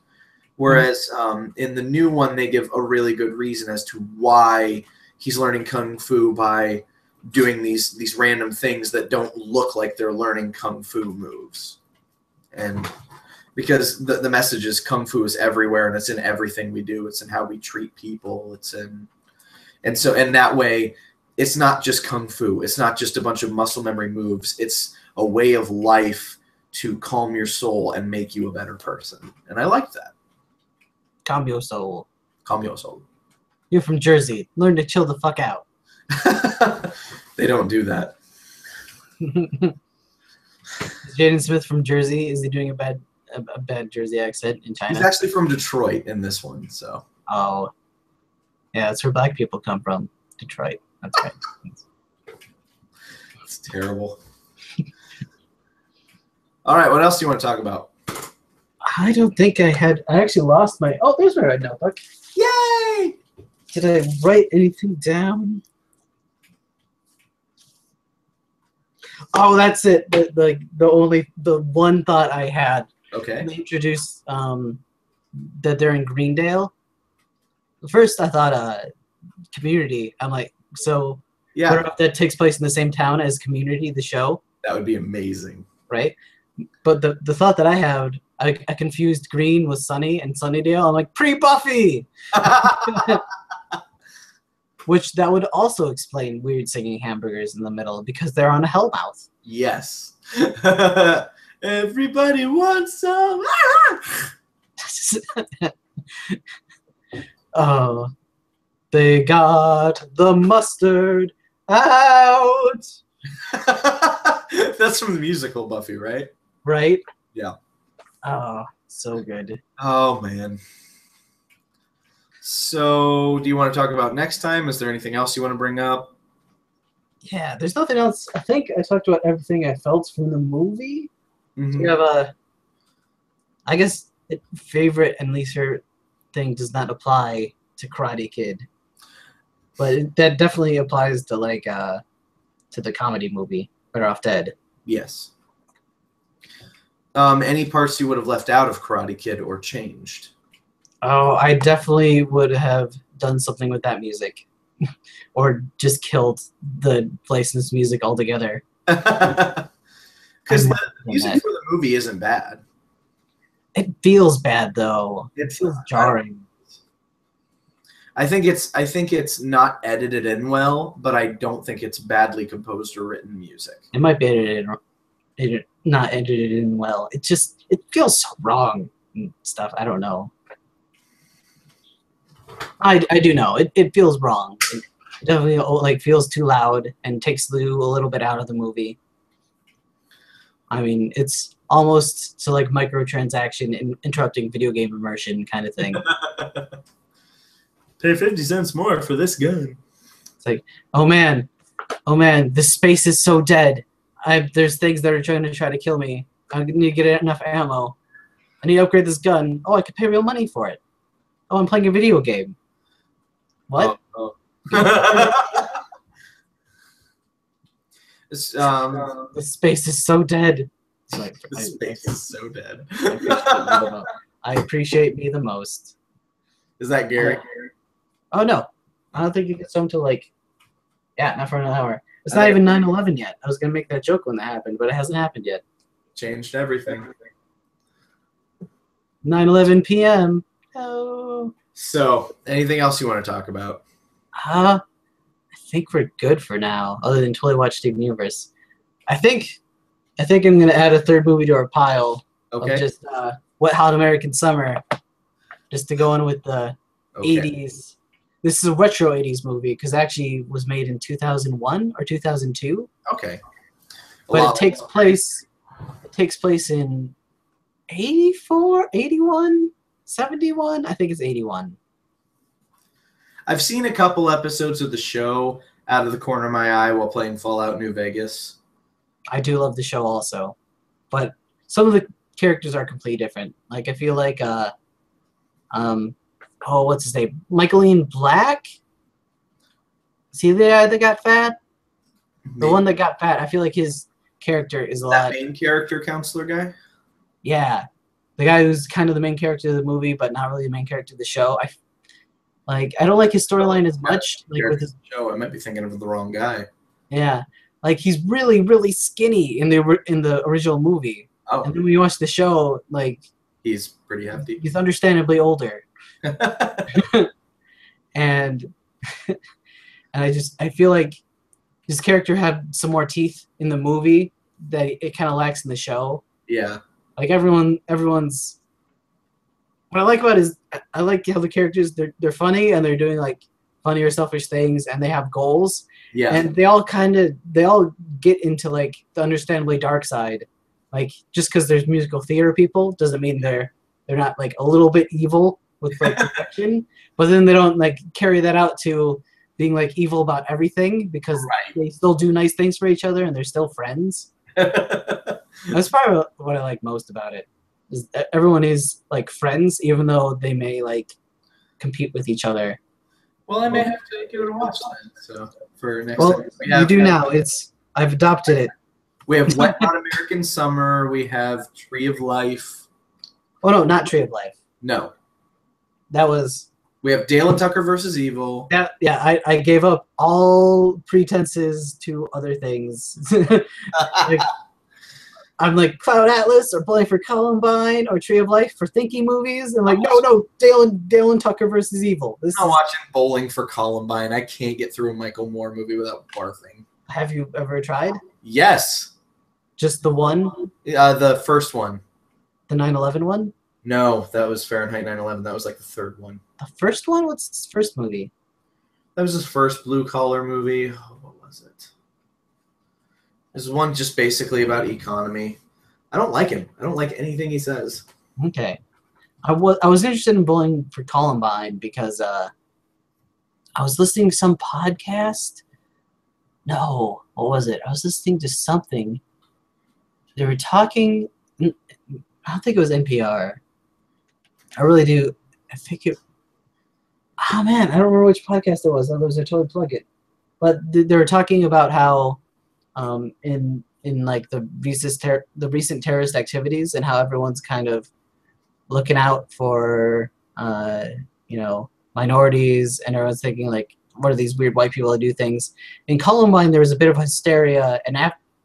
Whereas in the new one, they give a really good reason as to why he's learning Kung Fu by doing these random things that don't look like they're learning Kung Fu moves. And because the message is Kung Fu is everywhere, and it's in everything we do. It's in how we treat people. And that way, it's not just Kung Fu. It's not just a bunch of muscle memory moves. It's a way of life to calm your soul and make you a better person. And I like that. Calm your soul. Calm your soul. You're from Jersey. Learn to chill the fuck out. They don't do that. Is Jaden Smith from Jersey? Is he doing a bad Jersey accent in China? He's actually from Detroit in this one, so. Oh. Yeah, that's where black people come from. Detroit. That's right. It's terrible. All right, what else do you want to talk about? I don't think I actually lost my... Oh, there's my red notebook. Yay! Did I write anything down? Oh, that's it. The one thought I had. Okay. They introduced that they're in Greendale. First, I thought Community. I'm like, so yeah, that takes place in the same town as Community, the show. That would be amazing, right? But the thought that I had, I confused Green with Sunny and Sunnydale. I'm like, pre-Buffy! Which that would also explain weird singing hamburgers in the middle because they're on a Hellmouth. Yes. Everybody wants some. Oh, they got the mustard out. That's from the musical Buffy, right? Right? Yeah. Oh, so good. Oh, man. So, do you want to talk about next time? Is there anything else you want to bring up? Yeah, there's nothing else. I think I talked about everything I felt from the movie. Do you have I guess favorite and least favorite thing does not apply to Karate Kid, but that definitely applies to like to the comedy movie Better Off Dead. Yes. Any parts you would have left out of Karate Kid or changed? Oh, I definitely would have done something with that music, or just killed the licensed music altogether. Because the music for the movie isn't bad. It feels bad though. It feels jarring. I think it's not edited in well, but I don't think it's badly composed or written music. It might be not edited in well. It feels so wrong and stuff. I don't know. I do know it feels wrong. It definitely like feels too loud and takes Lou a little bit out of the movie. I mean, it's almost to like microtransaction and interrupting video game immersion kind of thing. Pay 50 cents more for this gun. It's like, oh man, this space is so dead. There's things that are trying to kill me. I need to get enough ammo. I need to upgrade this gun. Oh, I could pay real money for it. Oh, I'm playing a video game. What? Oh. The space is so dead. The space is so dead. I appreciate me the most. Is that Gary? Oh no, I don't think it gets home till like, not for an hour. It's not even 9/11 yet. I was gonna make that joke when that happened, but it hasn't happened yet. Changed everything. 9:11 p.m. Oh. So, anything else you want to talk about? I think we're good for now, other than totally watch Steven Universe. I think I'm gonna add a third movie to our pile of just Wet Hot American Summer, just to go in with the 80s. This is a retro 80s movie because it actually was made in 2001 or 2002. Okay. But it takes place in 84, 81, 71. I think it's 81. I've seen a couple episodes of the show out of the corner of my eye while playing Fallout New Vegas. I do love the show also, but some of the characters are completely different. Like I feel like what's his name? Michael Ian Black? Is he the guy that got fat? Maybe. The one that got fat. I feel like his character is a lot. That main character counselor guy? Yeah. The guy who's kind of the main character of the movie, but not really the main character of the show. I don't like his storyline as much. Like with his show, I might be thinking of the wrong guy. Yeah. Like he's really, really skinny in the original movie. Oh. And then when you watch the show, like he's pretty hefty. He's understandably older. and I feel like his character had some more teeth in the movie that it kind of lacks in the show. Yeah. Like everyone's. What I like about it is I like how the characters they're funny and they're doing like funny or selfish things and they have goals. Yeah. And they all get into like the understandably dark side. Like just because there's musical theater people doesn't mean they're not like a little bit evil with like perfection, but then they don't like carry that out to being like evil about everything because they still do nice things for each other and they're still friends. That's probably what I like most about it. Is that everyone is like friends, even though they may like compete with each other. Well, I may have to give it a watch then. So for next time, you do now. I've adopted it. We have Wet Hot American Summer. We have Tree of Life. Oh no, not Tree of Life. No. That was. We have Dale and Tucker versus Evil. Yeah. I gave up all pretenses to other things. Like, I'm like Cloud Atlas or Playing for Columbine or Tree of Life for thinky movies. And like, no, Dale and Tucker versus Evil. I'm watching Bowling for Columbine. I can't get through a Michael Moore movie without barfing. Have you ever tried? Yes. Just the one? The first one. The 9/11 one? No, that was Fahrenheit 9/11. That was like the third one. The first one? What's his first movie? That was his first blue-collar movie. Oh, what was it? This one just basically about economy. I don't like him. I don't like anything he says. Okay. I was interested in Bowling for Columbine because I was listening to some podcast No, what was it? I was listening to something. They were talking. I don't think it was NPR. I really do. I think it. Oh man, I don't remember which podcast it was. Otherwise, I totally plug it. But they were talking about how, in like the recent terrorist activities and how everyone's kind of looking out for you know, minorities, and everyone's thinking like, what are these weird white people that do things? In Columbine, there was a bit of hysteria, and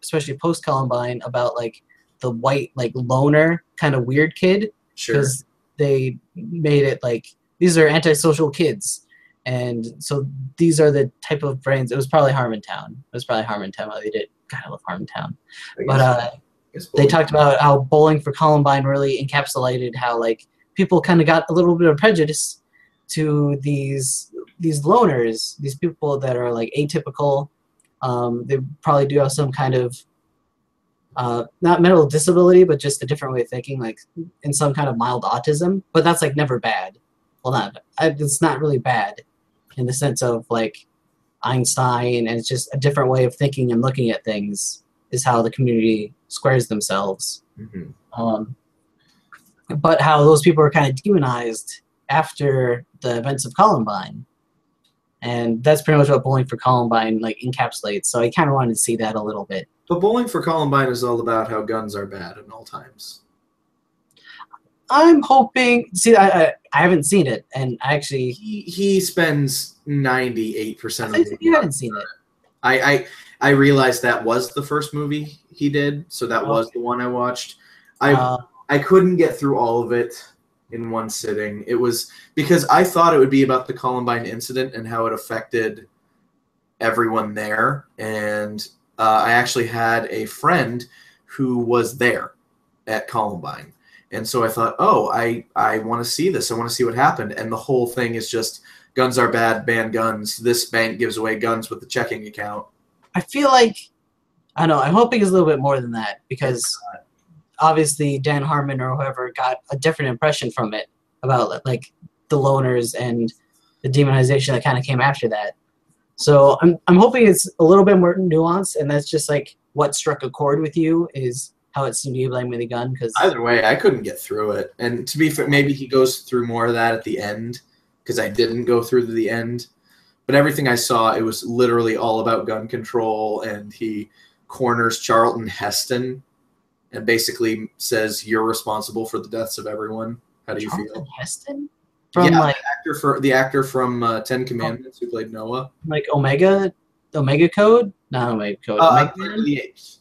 especially post Columbine, about like the white like loner kind of weird kid, Sure. because they made it like these are antisocial kids, and so these are the type of brains. It was probably Harmontown. It was probably Harmontown. While they did. God, I love Harmontown. But they talked about how Bowling for Columbine really encapsulated how like people kind of got a little bit of prejudice to these loners, these people that are like atypical. They probably do have some kind of not mental disability, but just a different way of thinking, like in some kind of mild autism. But that's like never bad. Well, it's not really bad in the sense of like Einstein, and it's just a different way of thinking and looking at things is how the community squares themselves. But how those people are kind of demonized after the events of Columbine. And that's pretty much what Bowling for Columbine like encapsulates. So I kind of wanted to see that a little bit. But Bowling for Columbine is all about how guns are bad at all times. I'm hoping. See, I haven't seen it, and I actually he spends 98% of the. You haven't seen it. I realized that was the first movie he did, so that was the one I watched. I couldn't get through all of it in one sitting. It was because I thought it would be about the Columbine incident and how it affected everyone there, and I actually had a friend who was there at Columbine. And so I thought, oh, I want to see this. I want to see what happened. And the whole thing is just guns are bad, ban guns. This bank gives away guns with the checking account. I feel like, I don't know, I'm hoping it's a little bit more than that, because obviously Dan Harmon or whoever got a different impression from it about like the loners and the demonization that kind of came after that. So I'm hoping it's a little bit more nuanced, and that's just like what struck a chord with you is how it seemed to be blaming the gun. Because either way, I couldn't get through it. And to be fair, maybe he goes through more of that at the end, because I didn't go through to the end. But everything I saw, it was literally all about gun control, and he corners Charlton Heston and basically says, "You're responsible for the deaths of everyone. How do you feel?" Heston? From the actor from Ten Commandments who played Noah. Like Omega Code? Not Omega Code. Omega Planet of the Apes.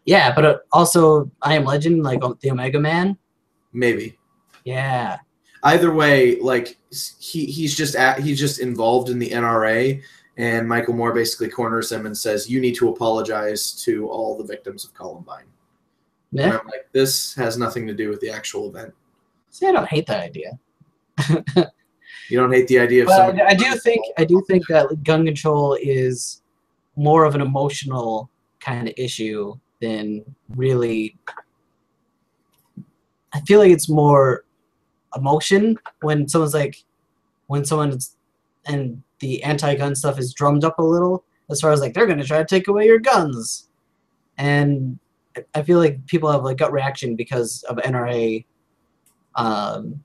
Yeah, but also I Am Legend, like the Omega Man. Maybe. Yeah. Either way, like he's just involved in the NRA, and Michael Moore basically corners him and says, "You need to apologize to all the victims of Columbine." Yeah. And I'm like, this has nothing to do with the actual event. See, I don't hate that idea. You don't hate the idea of somebody. I do think that gun control is more of an emotional kind of issue than really. I feel like it's more emotion when and the anti-gun stuff is drummed up a little, as far as like they're gonna try to take away your guns, and I feel like people have like gut reaction because of NRA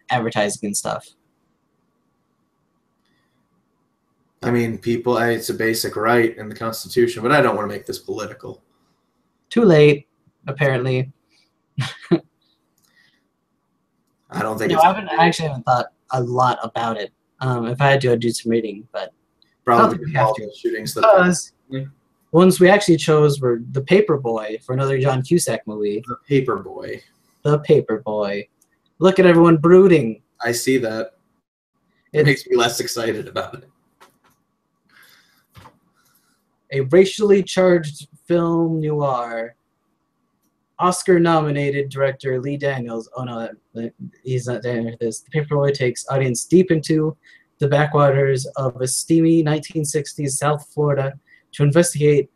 advertising and stuff. I mean, it's a basic right in the Constitution, but I don't want to make this political. Too late, apparently. I don't think I actually haven't thought a lot about it. If I had to, I'd do some reading, but probably we have to. Shootings because ones we actually chose were The Paperboy for another John Cusack movie. The Paperboy. The Paperboy. Look at everyone brooding. I see that. It makes me less excited about it. A racially charged film noir. Oscar-nominated director Lee Daniels. Oh no, he's not doing this. The Paperboy takes audience deep into the backwaters of a steamy 1960s South Florida to investigate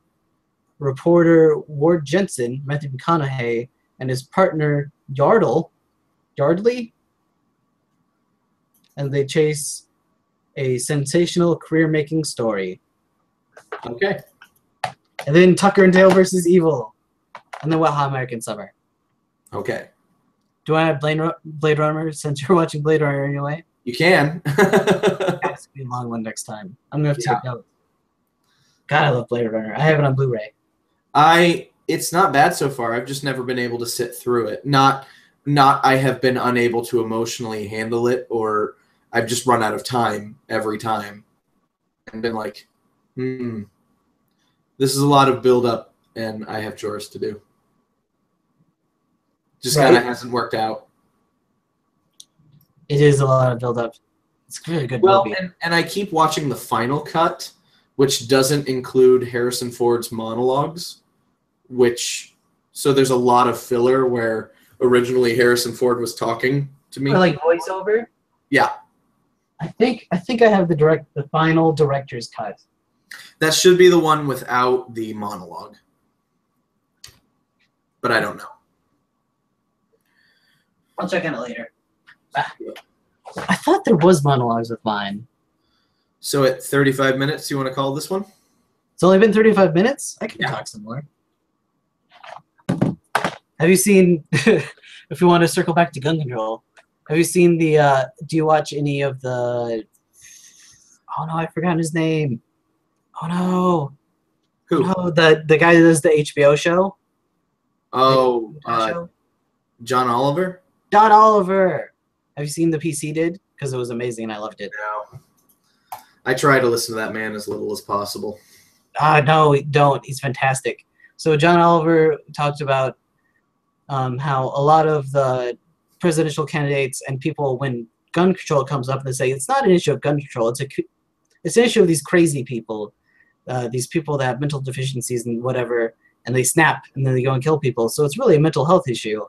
reporter Ward Jensen, Matthew McConaughey, and his partner Yardley, and they chase a sensational career-making story. Okay. And then Tucker and Dale versus Evil. And then Wet Hot American Summer. Okay. Do I have Blade Runner since you're watching Blade Runner anyway? You can. That's gonna be a long one next time. I'm gonna have to take notes. God, I love Blade Runner. I have it on Blu-ray. It's not bad so far. I've just never been able to sit through it. Not I have been unable to emotionally handle it, or I've just run out of time every time and been like, this is a lot of build-up, and I have chores to do. Just kind of hasn't worked out. It is a lot of build-up. It's a really good movie. And I keep watching the final cut, which doesn't include Harrison Ford's monologues, so there's a lot of filler where originally Harrison Ford was talking to me. Or like voiceover? Yeah. I think I have the final director's cut. That should be the one without the monologue. But I don't know. I'll check on it later. I thought there was monologues with mine. So at 35 minutes, you want to call this one? It's only been 35 minutes? I can talk some more. Have you seen, if you want to circle back to gun control, have you seen do you watch any of the, oh no, I've forgotten his name. Oh no. Who? Oh, the guy that does the HBO show? Oh, John Oliver? John Oliver. Have you seen the piece he did? Because it was amazing and I loved it. No. I try to listen to that man as little as possible. No, don't. He's fantastic. So John Oliver talked about how a lot of the presidential candidates and people, when gun control comes up, they say it's not an issue of gun control. It's an issue of these crazy people, these people that have mental deficiencies and whatever, and they snap and then they go and kill people. So it's really a mental health issue.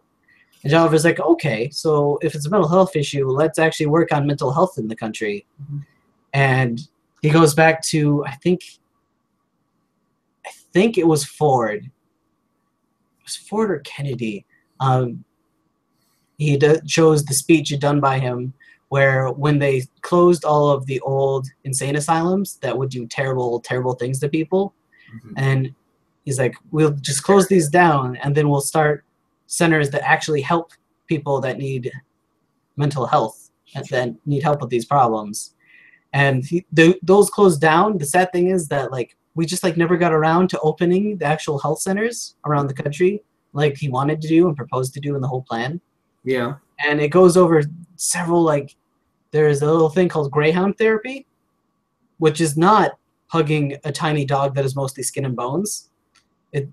And John Oliver's like, okay, so if it's a mental health issue, let's actually work on mental health in the country. Mm-hmm. And he goes back to, I think it was Ford. It was Ford or Kennedy. He shows the speech done by him where when they closed all of the old insane asylums that would do terrible, terrible things to people, and he's like, we'll just close these down and then we'll start centers that actually help people that need mental health and that need help with these problems. And those closed down. The sad thing is that we just never got around to opening the actual health centers around the country like he wanted to do and proposed to do in the whole plan. Yeah. And it goes over several, there's a little thing called greyhound therapy, which is not hugging a tiny dog that is mostly skin and bones.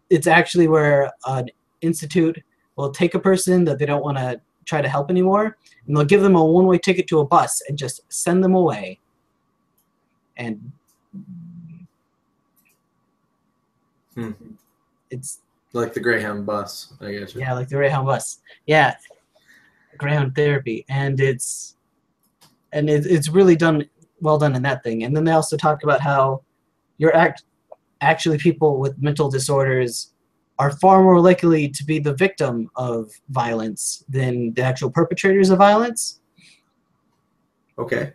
It's actually where an institute will take a person that they don't want to try to help anymore, and they'll give them a one-way ticket to a bus and just send them away. And it's like the Greyhound bus, I guess. Yeah, like the Greyhound bus. Yeah, Greyhound therapy, and it's really well done in that thing. And then they also talk about how actually people with mental disorders are far more likely to be the victim of violence than the actual perpetrators of violence. Okay.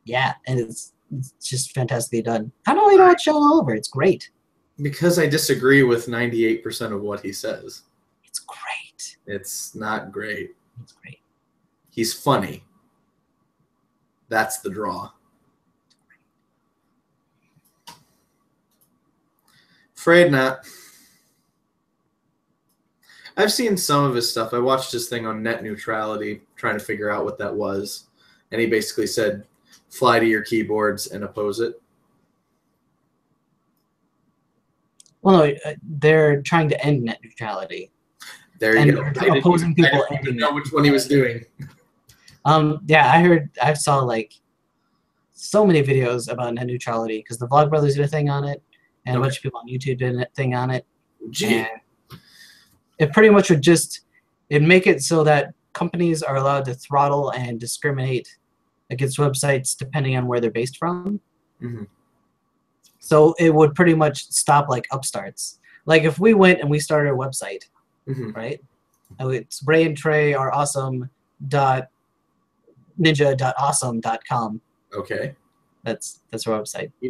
Yeah, and it's just fantastically done. How do I know it's John Oliver? It's great. Because I disagree with 98% of what he says. It's great. It's not great. It's great. He's funny. That's the draw. Afraid not. I've seen some of his stuff. I watched his thing on net neutrality, trying to figure out what that was. And he basically said, fly to your keyboards and oppose it. Well, no, they're trying to end net neutrality. There you go. Opposing people I didn't know which one he was doing. Yeah, I saw so many videos about net neutrality because the Vlogbrothers did a thing on it, and a bunch of people on YouTube did a thing on it. Gee. And it pretty much would it'd make it so that companies are allowed to throttle and discriminate against websites depending on where they're based from. Mm-hmm. So it would pretty much stop upstarts. If we went and we started a website, right? It's Ray and Trey are awesome.ninja.awesome.com. Okay. That's our website. You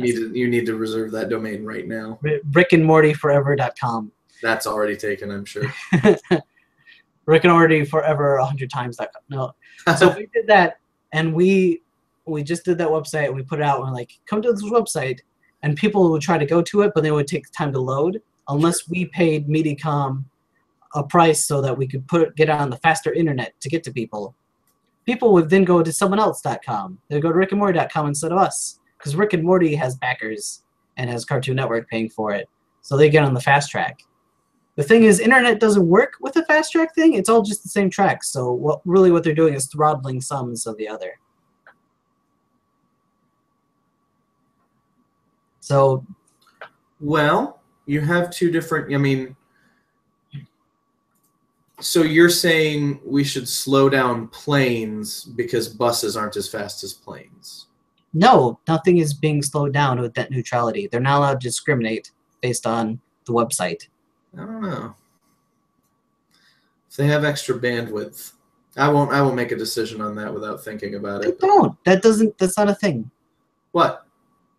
need to reserve that domain right now. rickandmortyforever.com. That's already taken, I'm sure. Rick and Morty forever 100times.com. No. So we did that, and we just did that website, and we put it out, and we're like, come to this website, and people would try to go to it, but they would take time to load unless we paid Mediacom a price so that we could get it on the faster internet to get to people. People would then go to someoneelse.com. They'd go to rickandmorty.com instead of us, because Rick and Morty has backers and has Cartoon Network paying for it, so they get on the fast track. The thing is, internet doesn't work with the fast track thing. It's all just the same track. So what they're doing is throttling some instead of the other. So, well, you have two different. I mean, so you're saying we should slow down planes because buses aren't as fast as planes? No, nothing is being slowed down with net neutrality. They're not allowed to discriminate based on the website. I don't know. If they have extra bandwidth, I won't make a decision on that without thinking about it. Don't. That's not a thing. What?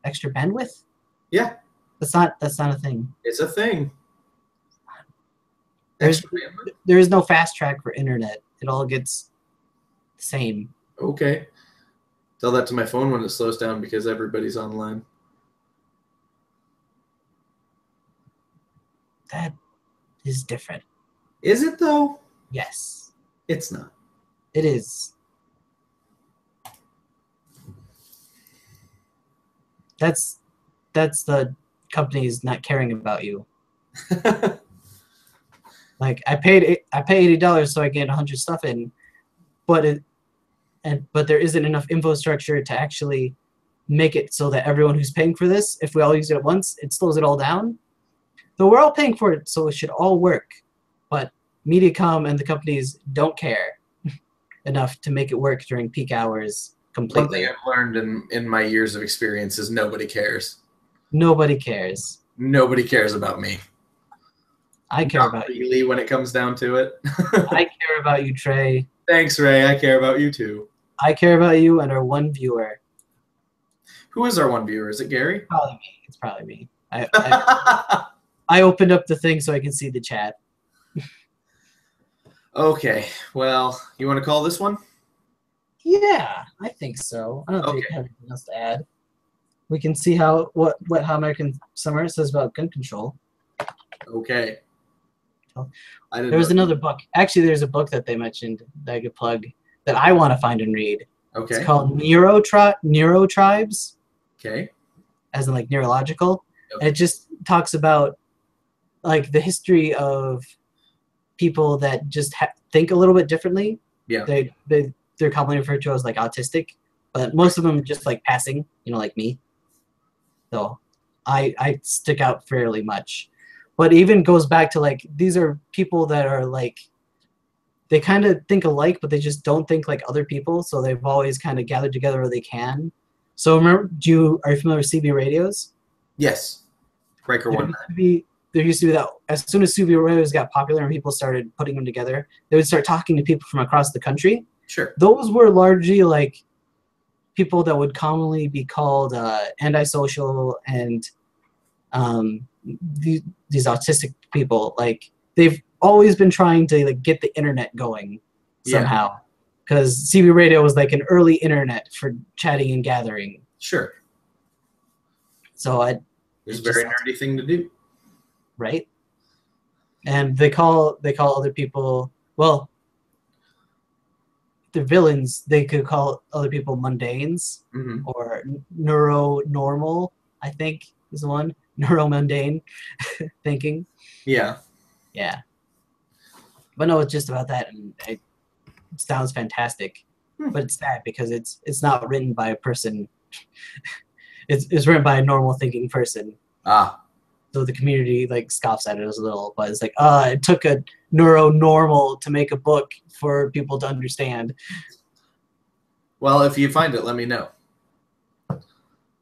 Extra bandwidth? Yeah. That's not a thing. It's a thing. There is no fast track for internet. It all gets the same. Okay. Tell that to my phone when it slows down because everybody's online. That is different. Is it though? Yes. It's not. It is. That's the companies not caring about you. Like I pay $80 so I get 100 stuff in, but there isn't enough infrastructure to actually make it so that everyone who's paying for this, if we all use it at once, it slows it all down. Though we're all paying for it, so it should all work. But Mediacom and the companies don't care enough to make it work during peak hours completely. One thing I've learned in my years of experience is nobody cares. Nobody cares. Nobody cares about me. I care about you. Really, when it comes down to it. I care about you, Trey. Thanks, Ray. I care about you too. I care about you and our one viewer. Who is our one viewer? Is it Gary? Probably me. It's probably me. I opened up the thing so I can see the chat. Okay. Well, you want to call this one? Yeah, I think so. I don't think I have anything else to add. We can see how American Summer says about gun control. Okay. There was another book. Actually, there's a book that they mentioned that I could plug that I want to find and read. Okay. It's called Neurotribes. Okay. As in like neurological. Okay. And it just talks about like the history of people that just think a little bit differently. Yeah. They're commonly referred to as like autistic, but most of them just like passing, like me. So I stick out fairly much. But it even goes back to like these are people that are like they kind of think alike, but they just don't think like other people. So they've always kind of gathered together where they can. So are you familiar with CB radios? Yes. Breaker one. There used to be that as soon as CB radios got popular and people started putting them together, they would start talking to people from across the country. Sure. Those were largely like people that would commonly be called antisocial and these autistic people. Like they've always been trying to like get the internet going somehow, because CB radio was like an early internet for chatting and gathering. Sure. So it's a very nerdy thing to do, right? And they call other people, well, they're villains. They could call other people mundanes, or neuronormal, I think is the one. Neuromundane thinking. Yeah. Yeah. But no, it's just about that, and it sounds fantastic. But it's sad because it's not written by a person. It's written by a normal thinking person. Ah. So the community like scoffs at it as a little, but it's like, it took a neuronormal to make a book for people to understand. Well, if you find it, let me know.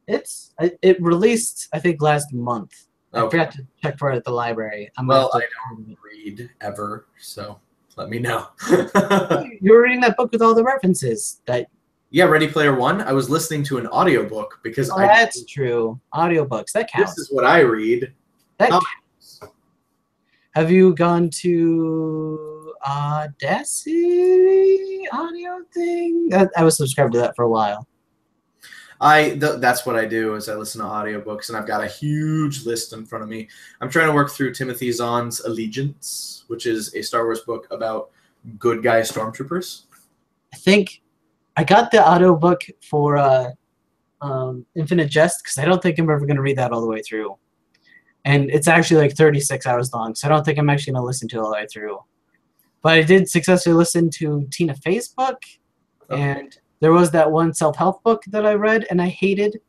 It released, I think, last month. Okay. I forgot to check for it at the library. I don't read ever, so let me know. You were reading that book with all the references that Yeah, Ready Player One. I was listening to an audiobook because Oh, that's true. Audiobooks, that counts. This is what I read. That counts. Have you gone to Audacity audio thing? I was subscribed to that for a while. That's what I do is I listen to audiobooks, and I've got a huge list in front of me. I'm trying to work through Timothy Zahn's Allegiance, which is a Star Wars book about good guy stormtroopers. I think I got the audiobook for Infinite Jest because I don't think I'm ever going to read that all the way through. And it's actually like 36 hours long, so I don't think I'm actually going to listen to it all the way through. But I did successfully listen to Tina Fey's book, and there was that one self-help book that I read and I hated.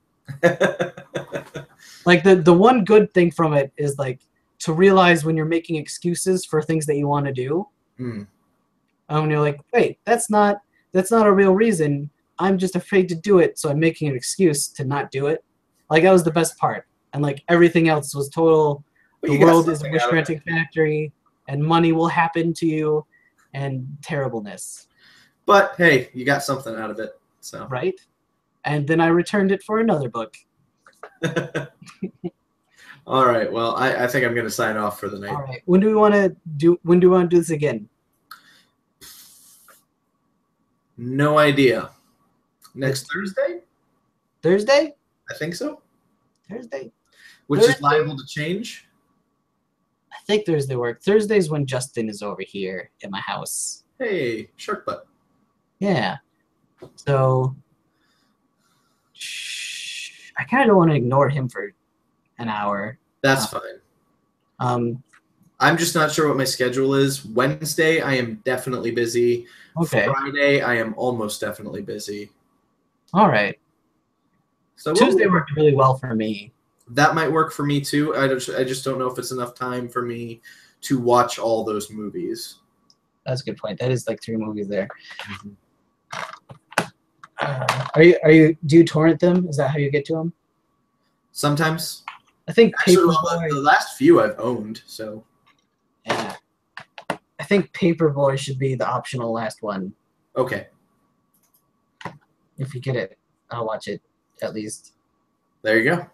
Like the one good thing from it is like to realize when you're making excuses for things that you want to do. Mm. And you're like, wait, that's not a real reason. I'm just afraid to do it, so I'm making an excuse to not do it. Like that was the best part. And like everything else was total. The world is a wish-granting factory, and money will happen to you, and terribleness. But hey, you got something out of it, so right. And then I returned it for another book. All right. Well, I think I'm going to sign off for the night. All right. When do we want to do this again? No idea. Next Thursday? Thursday? I think so. Thursday. Which is liable to change? I think Thursday works. Thursday's when Justin is over here at my house. Hey, shark butt. Yeah. So I kind of don't want to ignore him for an hour. That's fine. I'm just not sure what my schedule is. Wednesday, I am definitely busy. Okay. Friday, I am almost definitely busy. All right. So Tuesday worked really well for me. That might work for me too. I just don't know if it's enough time for me to watch all those movies. That's a good point. That is like 3 movies there. Mm-hmm. Do you torrent them? Is that how you get to them? Sometimes. I think actually, the last few I've owned, so. Yeah. I think Paperboy should be the optional last one. Okay. If you get it, I'll watch it at least. There you go.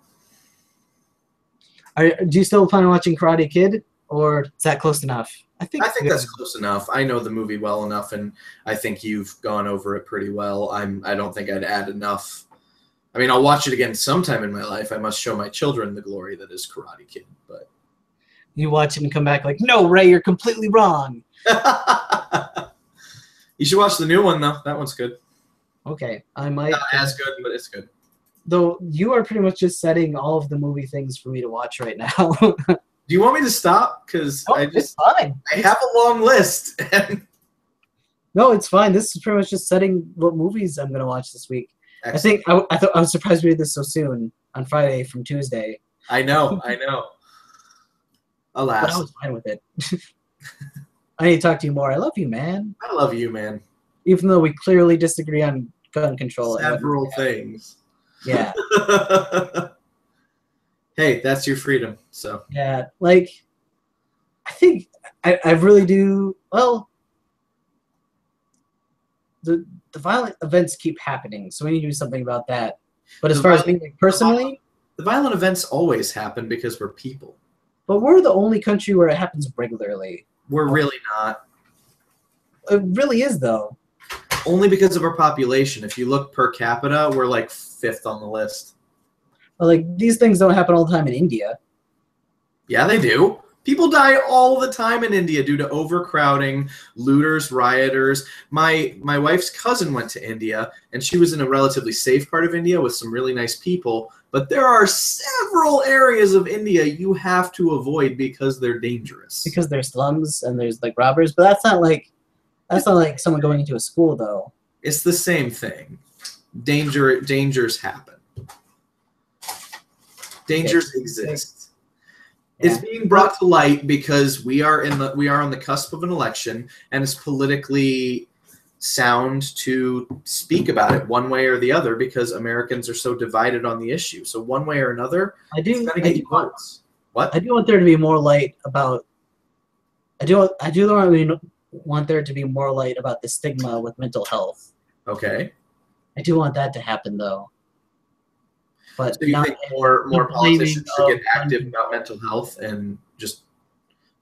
Do you still plan on watching Karate Kid, or is that close enough? I think that's close enough. I know the movie well enough, and I think you've gone over it pretty well. I don't think I'd add enough. I mean, I'll watch it again sometime in my life. I must show my children the glory that is Karate Kid. But you watch it and come back like, no, Ray, you're completely wrong. You should watch the new one, though. That one's good. Okay, I might. Not as good, but it's good. Though you are pretty much just setting all of the movie things for me to watch right now. Do you want me to stop? Because it's fine. I have a long list. No, it's fine. This is pretty much just setting what movies I'm going to watch this week. Excellent. I thought I was surprised we did this so soon on Friday from Tuesday. I know. Alas. But I was fine with it. I need to talk to you more. I love you, man. I love you, man. Even though we clearly disagree on gun control. Several things. Yeah. Hey, that's your freedom. So. Yeah, like, I think I really do. Well, the violent events keep happening, so we need to do something about that. But as far as me personally, the violent events always happen because we're people. But we're the only country where it happens regularly. We're really not. It really is, though. Only because of our population. If you look per capita, we're like 5th on the list. Well, like, these things don't happen all the time in India. Yeah, they do. People die all the time in India due to overcrowding, looters, rioters. My wife's cousin went to India, and she was in a relatively safe part of India with some really nice people. But there are several areas of India you have to avoid because they're dangerous. Because there's slums and there's like robbers, but that's not like someone going into a school, though. It's the same thing. Dangers happen. Dangers exist. Yeah. It's being brought to light because we are on the cusp of an election, and it's politically sound to speak about it one way or the other because Americans are so divided on the issue. So one way or another, it's going to get you votes. What? I do want there to be more light about. I do want there to be more light about the stigma with mental health. Okay. I do want that to happen though. But So you not think more the blaming politicians should get of active gun about control. mental health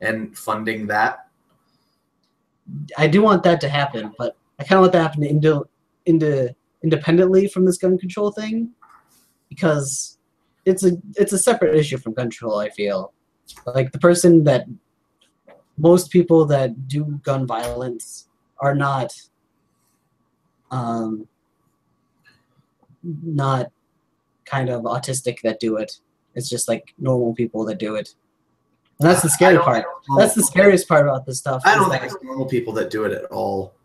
and funding that? I do want that to happen, but I kind of want that to happen independently from this gun control thing, because it's a separate issue from gun control. I feel like the person that most people that do gun violence are not kind of autistic that do it. It's just like normal people that do it. And that's the scary part. That's the scariest part about this stuff. I don't think it's normal people that do it at all.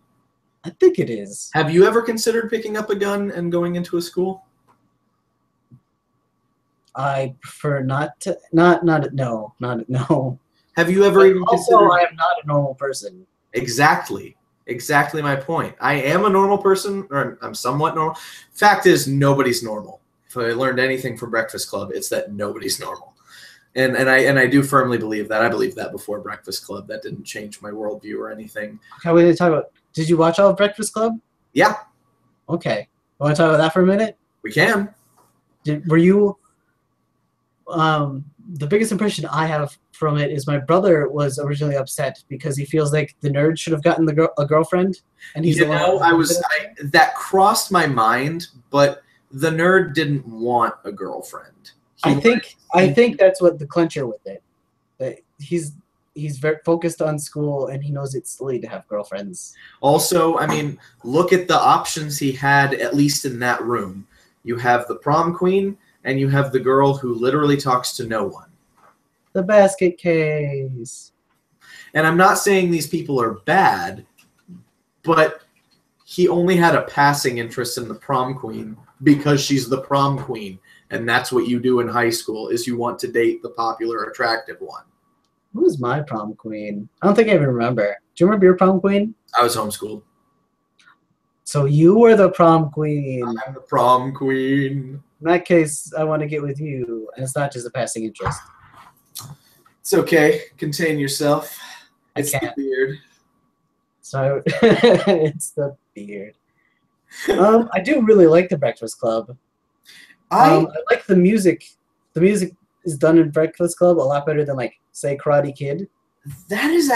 I think it is. Have you ever considered picking up a gun and going into a school? I prefer not to. No. Have you ever even Also, considered? I am not a normal person. Exactly my point. I am a normal person, or I'm somewhat normal. Fact is, nobody's normal. If I learned anything from Breakfast Club, it's that nobody's normal. And I do firmly believe that. I believed that before Breakfast Club. That didn't change my worldview or anything. Okay, we need to talk about. Did you watch all of Breakfast Club? Yeah, Okay. Want to talk about that for a minute? we can. Were you? The biggest impression I have from it is my brother was originally upset because he feels like the nerd should have gotten a girlfriend, and he's that crossed my mind, but the nerd didn't want a girlfriend. I think that's what the clincher with it. That he's very focused on school and he knows it's silly to have girlfriends. Also, I mean, look at the options he had, at least in that room. You have the prom queen, and you have the girl who literally talks to no one. The basket case. And I'm not saying these people are bad, but he only had a passing interest in the prom queen because she's the prom queen. And that's what you do in high school, is you want to date the popular, attractive one. Who was my prom queen? I don't think I even remember. Do you remember your prom queen? I was homeschooled. So you were the prom queen. I'm the prom queen. In that case, I want to get with you, and it's not just a passing interest. It's okay. Contain yourself. It's can't. the beard. So it's the beard. I do really like the Breakfast Club. I like the music. The music is done in Breakfast Club a lot better than, like, say, Karate Kid. That is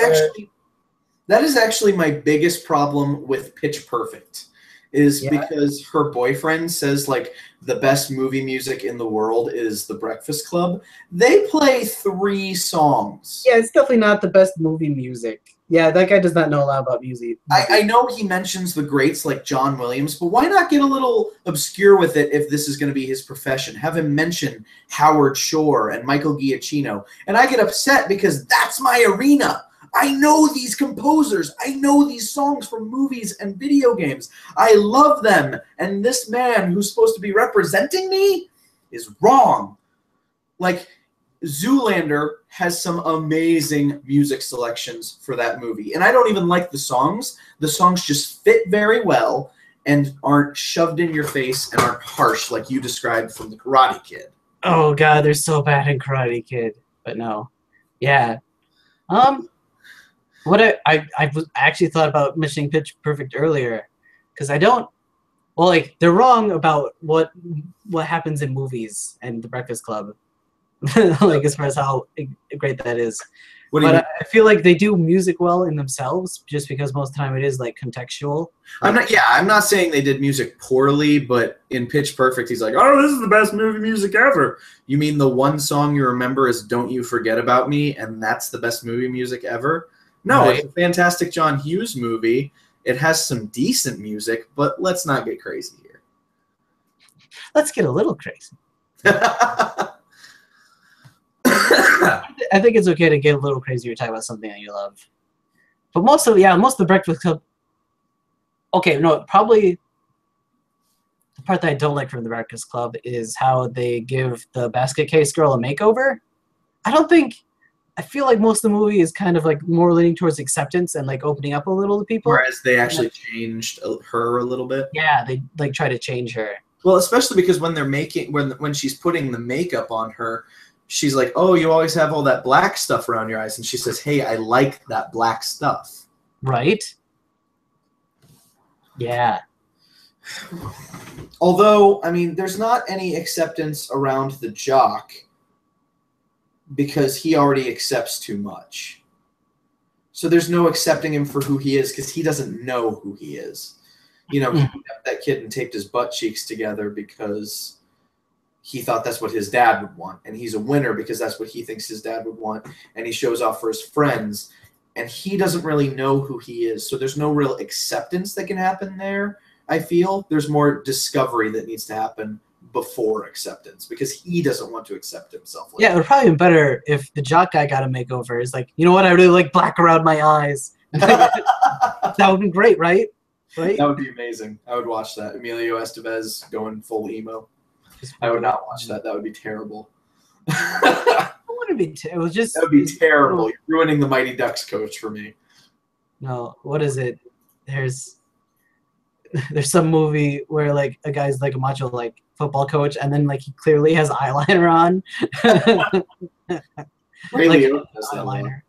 actually my biggest problem with Pitch Perfect, is because her boyfriend says, like, the best movie music in the world is The Breakfast Club. They play 3 songs. Yeah, it's definitely not the best movie music. Yeah, that guy does not know a lot about music. I know he mentions the greats like John Williams, but why not get a little obscure with it if this is going to be his profession? Have him mention Howard Shore and Michael Giacchino. And I get upset because that's my arena. I know these composers. I know these songs from movies and video games. I love them. And this man who's supposed to be representing me is wrong. Like, Zoolander has some amazing music selections for that movie. And I don't even like the songs. The songs just fit very well and aren't shoved in your face and aren't harsh like you described from The Karate Kid. Oh, God, they're so bad in Karate Kid. But no. Yeah. What I actually thought about mentioning Pitch Perfect earlier, because I don't. Well, like, they're wrong about what happens in movies and The Breakfast Club, like, as far as how great that is. But I feel like they do music well in themselves, just because most of the time it is, like, contextual. I'm not saying they did music poorly, but in Pitch Perfect, he's like, "Oh, this is the best movie music ever." You mean the one song you remember is "Don't You Forget About Me," and that's the best movie music ever? No, right. It's a fantastic John Hughes movie. It has some decent music, but let's not get crazy here. Let's get a little crazy. I think it's okay to get a little crazy. You're talking about something that you love. But most of the Breakfast Club. Okay, no, probably the part that I don't like from the Breakfast Club is how they give the basket case girl a makeover. I feel like most of the movie is kind of, like, more leaning towards acceptance and, like, opening up a little to people. Whereas they actually changed her a little bit. Yeah, they, like, try to change her. Well, especially because when she's putting the makeup on her, she's like, "Oh, you always have all that black stuff around your eyes," and she says, "Hey, I like that black stuff." Right? Yeah. Although, I mean, there's not any acceptance around the jock because he already accepts too much. So there's no accepting him for who he is because he doesn't know who he is. You know, he kept that kid and taped his butt cheeks together because he thought that's what his dad would want. And he's a winner because that's what he thinks his dad would want. And he shows off for his friends. And he doesn't really know who he is. So there's no real acceptance that can happen there, I feel. There's more discovery that needs to happen before acceptance because he doesn't want to accept himself. Yeah, it would probably be better if the jock guy got a makeover. It's like, you know what? I really like black around my eyes. That would be great, right? Right? That would be amazing. I would watch that. Emilio Estevez going full emo. I would not watch that. That would be terrible. It wouldn't be. It was just. That would be terrible. You're ruining the Mighty Ducks coach for me. No, what is it? There's some movie where like a guy's like a macho like football coach, and then like he clearly has eyeliner on. Really, like, eyeliner.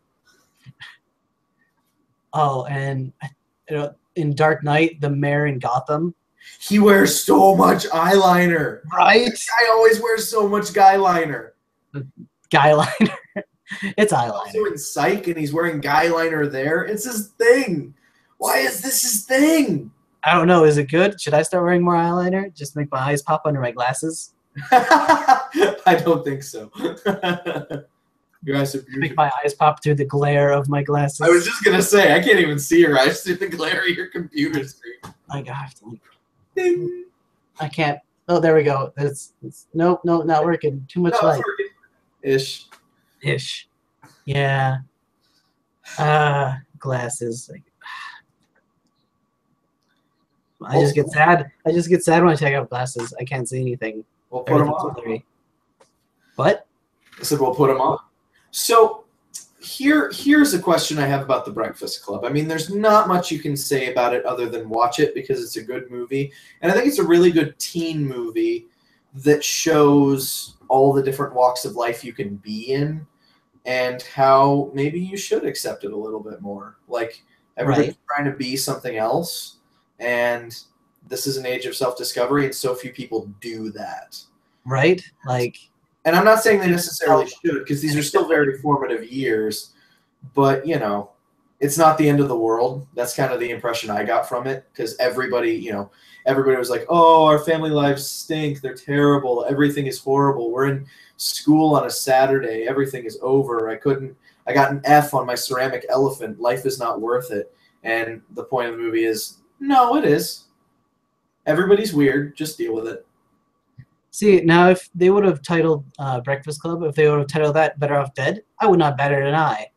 Oh, and in Dark Knight, the mayor in Gotham. He wears so much eyeliner. Right? This guy always wears so much guyliner. Guyliner. It's eyeliner. Also in Psych, and he's wearing guyliner there. It's his thing. Why is this his thing? I don't know. Is it good? Should I start wearing more eyeliner? Just make my eyes pop under my glasses? I don't think so. Your eyes are beautiful. Make my eyes pop through the glare of my glasses. I was just going to say, I can't even see your eyes through the glare of your computer screen. I have to. Ding. I can't. Oh, there we go. It's nope, not working. Too much light. Ish. Yeah. Glasses. Like, I just get sad. I just get sad when I take off glasses. I can't see anything. We'll put them on. What? I said we'll put them on. So here's a question I have about The Breakfast Club. I mean, there's not much you can say about it other than watch it because it's a good movie. And I think it's a really good teen movie that shows all the different walks of life you can be in and how maybe you should accept it a little bit more. Like, everybody's trying to be something else, and this is an age of self-discovery, and so few people do that. Right? Like... And I'm not saying they necessarily should, because these are still very formative years. But, you know, it's not the end of the world. That's kind of the impression I got from it, because everybody was like, oh, our family lives stink. They're terrible. Everything is horrible. We're in school on a Saturday. Everything is over. I got an F on my ceramic elephant. Life is not worth it. And the point of the movie is, no, it is. Everybody's weird. Just deal with it. See, now if they would have titled Breakfast Club, if they would have titled that Better Off Dead, I would not bat an eye.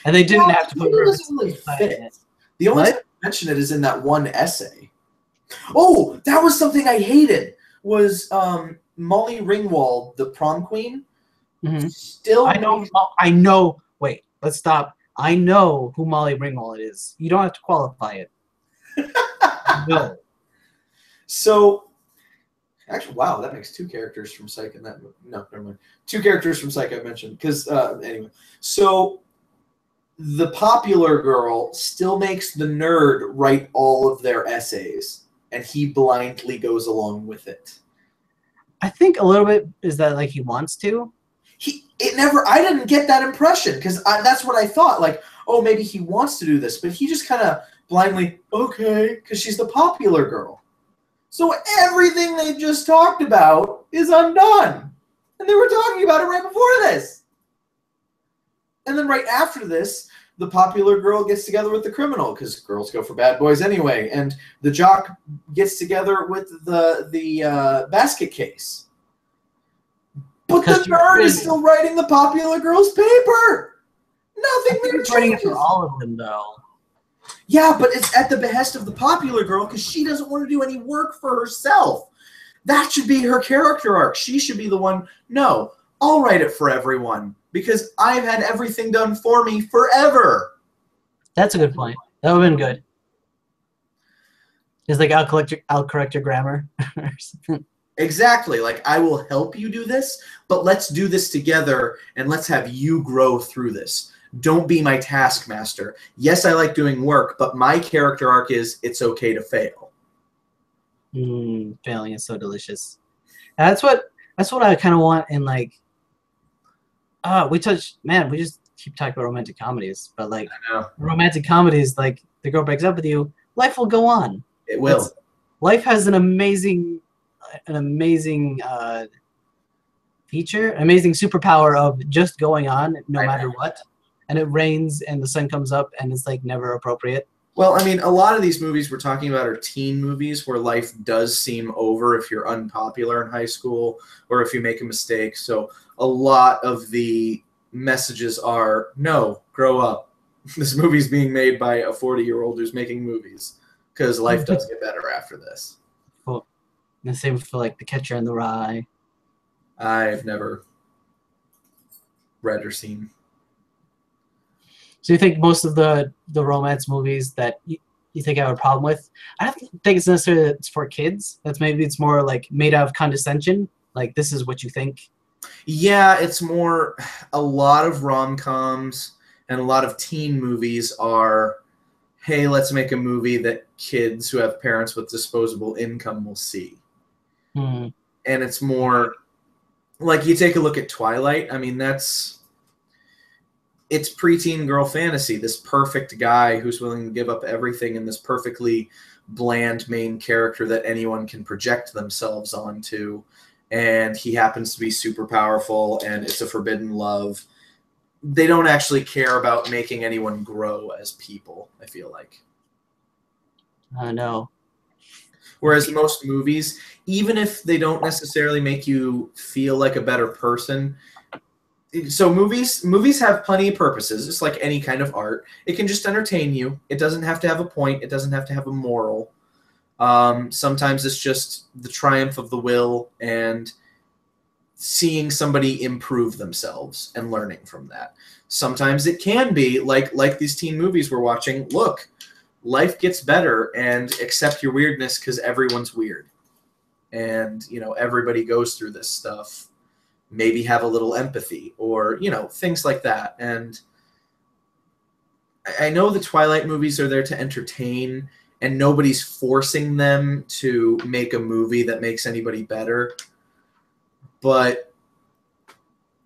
And they didn't have to put really fit. The only time I mention it is in that one essay. Oh, that was something I hated, was Molly Ringwald, the prom queen. Mm-hmm. Still, I know. Wait, let's stop. I know who Molly Ringwald is. You don't have to qualify it. No. So... Actually, wow, that makes two characters from Psych in that movie. No, never mind. Two characters from Psych I mentioned. Because, anyway. So, the popular girl still makes the nerd write all of their essays. And he blindly goes along with it. I think a little bit is that, like, he wants to. I didn't get that impression. Because that's what I thought. Like, oh, maybe he wants to do this. But he just kind of blindly, okay, because she's the popular girl. So everything they just talked about is undone. And they were talking about it right before this. And then right after this, the popular girl gets together with the criminal, because girls go for bad boys anyway. And the jock gets together with the basket case. But the nerd is still writing the popular girl's paper. Nothing there changes. Writing it for all of them, though. Yeah, but it's at the behest of the popular girl because she doesn't want to do any work for herself. That should be her character arc. She should be the one. No, I'll write it for everyone because I've had everything done for me forever. That's a good point. That would have been good. It's like, I'll correct your grammar. Exactly. Like, I will help you do this, but let's do this together and let's have you grow through this. Don't be my taskmaster. Yes, I like doing work, but my character arc is it's okay to fail. Failing is so delicious. That's what I kind of want in like. We just keep talking about romantic comedies, but like I know. romantic comedies, like the girl breaks up with you, life will go on. It will. Life has an amazing feature, amazing superpower of just going on no matter what. And it rains and the sun comes up and it's like never appropriate. Well, I mean, a lot of these movies we're talking about are teen movies where life does seem over if you're unpopular in high school or if you make a mistake. So a lot of the messages are, no, grow up. This movie's being made by a 40-year-old who's making movies because life does get better after this. Well, the same for like The Catcher in the Rye. I've never read or seen. So you think most of the romance movies that you think I have a problem with, I don't think it's necessarily that it's for kids. Maybe it's more like made out of condescension. Like, this is what you think. Yeah, it's more a lot of rom-coms and a lot of teen movies are, hey, let's make a movie that kids who have parents with disposable income will see. Hmm. And it's more like you take a look at Twilight. I mean, it's preteen girl fantasy, this perfect guy who's willing to give up everything and this perfectly bland main character that anyone can project themselves onto. And he happens to be super powerful and it's a forbidden love. They don't actually care about making anyone grow as people, I feel like. I know. Whereas most movies, even if they don't necessarily make you feel like a better person, so movies have plenty of purposes, just like any kind of art. It can just entertain you. It doesn't have to have a point. It doesn't have to have a moral. Sometimes it's just the triumph of the will and seeing somebody improve themselves and learning from that. Sometimes it can be like these teen movies we're watching. Look, life gets better and accept your weirdness because everyone's weird. And, everybody goes through this stuff. Maybe have a little empathy or, things like that. And I know the Twilight movies are there to entertain and nobody's forcing them to make a movie that makes anybody better. But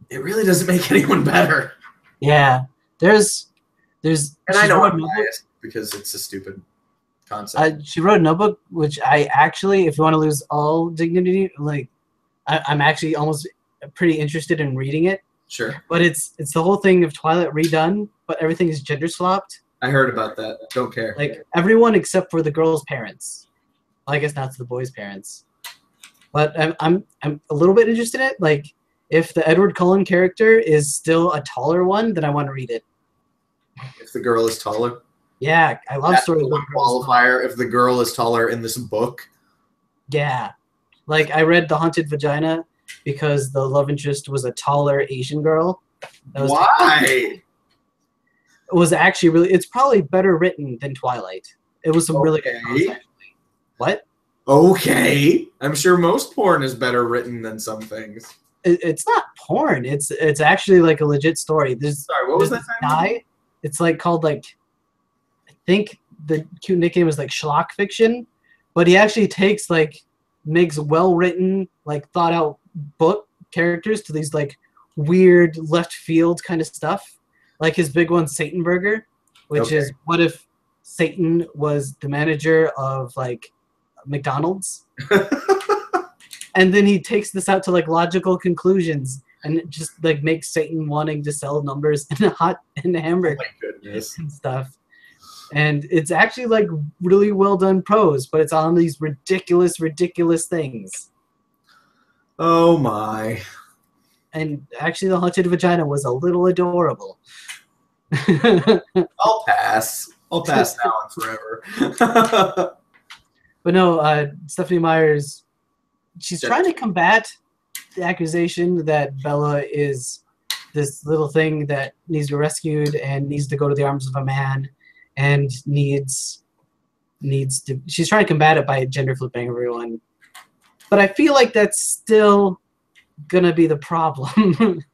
it really doesn't make anyone better. Yeah. There's and I know I'm biased because it's a stupid concept. She wrote a notebook, which I actually, if you want to lose all dignity, like I'm actually almost pretty interested in reading it. Sure. But it's the whole thing of Twilight redone, but everything is gender swapped. I heard about that. Don't care. Like everyone except for the girl's parents. Well, I guess not to the boy's parents. But I'm a little bit interested in it. Like if the Edward Cullen character is still a taller one, then I want to read it. If the girl is taller. Yeah, I love stories about qualifier if the girl is taller in this book. Yeah. Like I read The Haunted Vagina because the love interest was a taller Asian girl. Why? It was actually really, it's probably better written than Twilight. It was some really good prose, actually. What? Okay. I'm sure most porn is better written than some things. It's not porn. It's actually like a legit story. Sorry, what was that guy? It's like called like, I think the cute nickname is like schlock fiction, but he actually makes well-written, like thought-out book characters to these like weird left field kind of stuff. Like his big one, Satan Burger, which is what if Satan was the manager of like McDonald's? And then he takes this out to like logical conclusions and it just like makes Satan wanting to sell numbers and hamburger and stuff. And it's actually like really well done prose, but it's on these ridiculous things. Oh my. And actually The Haunted Vagina was a little adorable. I'll pass now and forever. But no, Stephanie Meyer's, she's trying to combat the accusation that Bella is this little thing that needs to be rescued and needs to go to the arms of a man and needs to, she's trying to combat it by gender flipping everyone. But I feel like that's still gonna be the problem.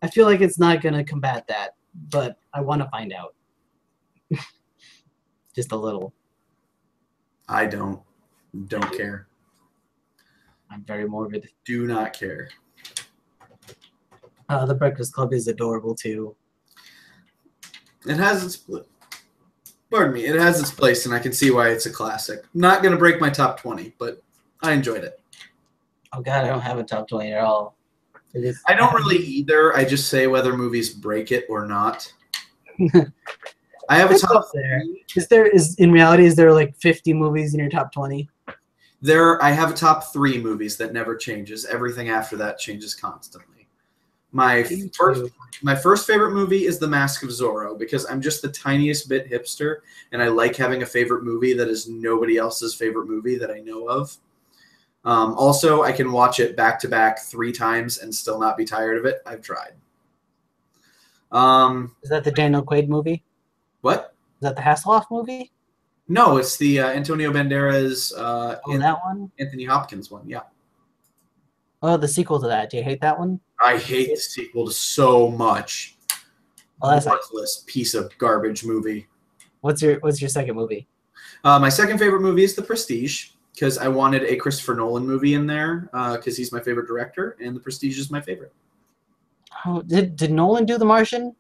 I feel like it's not gonna combat that, but I want to find out. Just a little. I don't care. I'm very morbid. Do not care. The Breakfast Club is adorable too. It has its pardon me. It has its place, and I can see why it's a classic. Not gonna break my top 20, but I enjoyed it. Oh God, I don't have a top 20 at all. I don't really either. I just say whether movies break it or not. I have a top there. Is in reality is there like 50 movies in your top 20? I have a top 3 movies that never changes. Everything after that changes constantly. My first favorite movie is The Mask of Zorro because I'm just the tiniest bit hipster and I like having a favorite movie that is nobody else's favorite movie that I know of. Also, I can watch it back to back 3 times and still not be tired of it. I've tried. Is that the Daniel Quaid movie? What? Is that the Hasselhoff movie? No, it's the Antonio Banderas. That one? Anthony Hopkins one, yeah. Oh, the sequel to that. Do you hate that one? I hate the sequel so much. Well, that's worthless piece of garbage movie. What's your second movie? My second favorite movie is The Prestige because I wanted a Christopher Nolan movie in there because he's my favorite director, and The Prestige is my favorite. Oh, did Nolan do The Martian?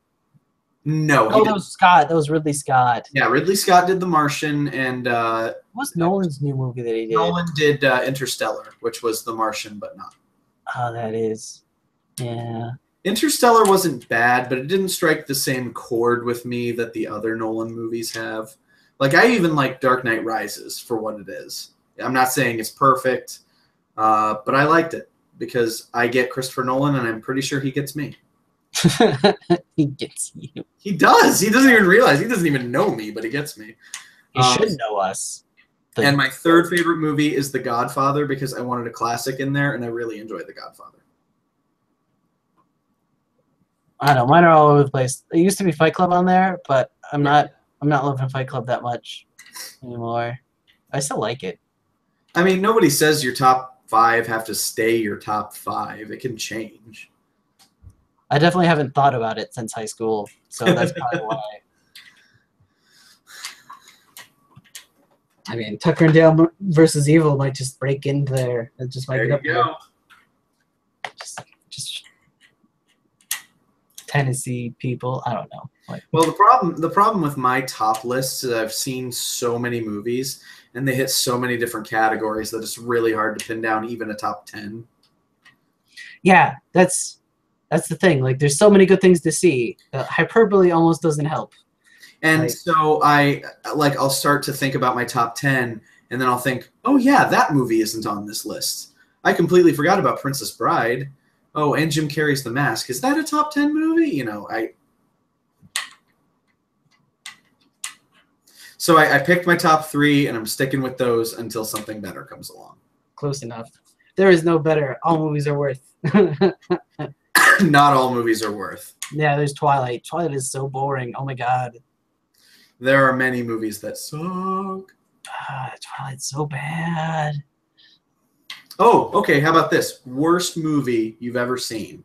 No. Oh, that was Scott. That was Ridley Scott. Yeah, Ridley Scott did The Martian, and what's Nolan's new movie that he did? Nolan did Interstellar, which was The Martian, but not. Oh, that is. Yeah. Interstellar wasn't bad, but it didn't strike the same chord with me that the other Nolan movies have. Like, I even like Dark Knight Rises for what it is. I'm not saying it's perfect, but I liked it because I get Christopher Nolan, and I'm pretty sure he gets me. He gets you. He does. He doesn't even realize. He doesn't even know me, but he gets me. He should know us. And my third favorite movie is The Godfather because I wanted a classic in there, and I really enjoyed The Godfather. I don't know. Mine are all over the place. There used to be Fight Club on there, but I'm not loving Fight Club that much anymore. I still like it. I mean, nobody says your top 5 have to stay your top 5. It can change. I definitely haven't thought about it since high school, so that's probably why. I mean, Tucker and Dale versus Evil might just break into there. It just might get up there. Just Tennessee people. I don't know. Well, the problem with my top lists is I've seen so many movies and they hit so many different categories that it's really hard to pin down even a top 10. Yeah, that's the thing. Like, there's so many good things to see. Hyperbole almost doesn't help. And so I'll start to think about my top 10, and then I'll think, oh yeah, that movie isn't on this list. I completely forgot about Princess Bride. Oh, and Jim Carrey's The Mask. Is that a top 10 movie? You know, So I picked my top 3, and I'm sticking with those until something better comes along. Close enough. There is no better. All movies are worth. Not all movies are worth. Yeah, there's Twilight. Twilight is so boring. Oh my god. There are many movies that suck. Twilight's so bad. Oh, okay. How about this? Worst movie you've ever seen.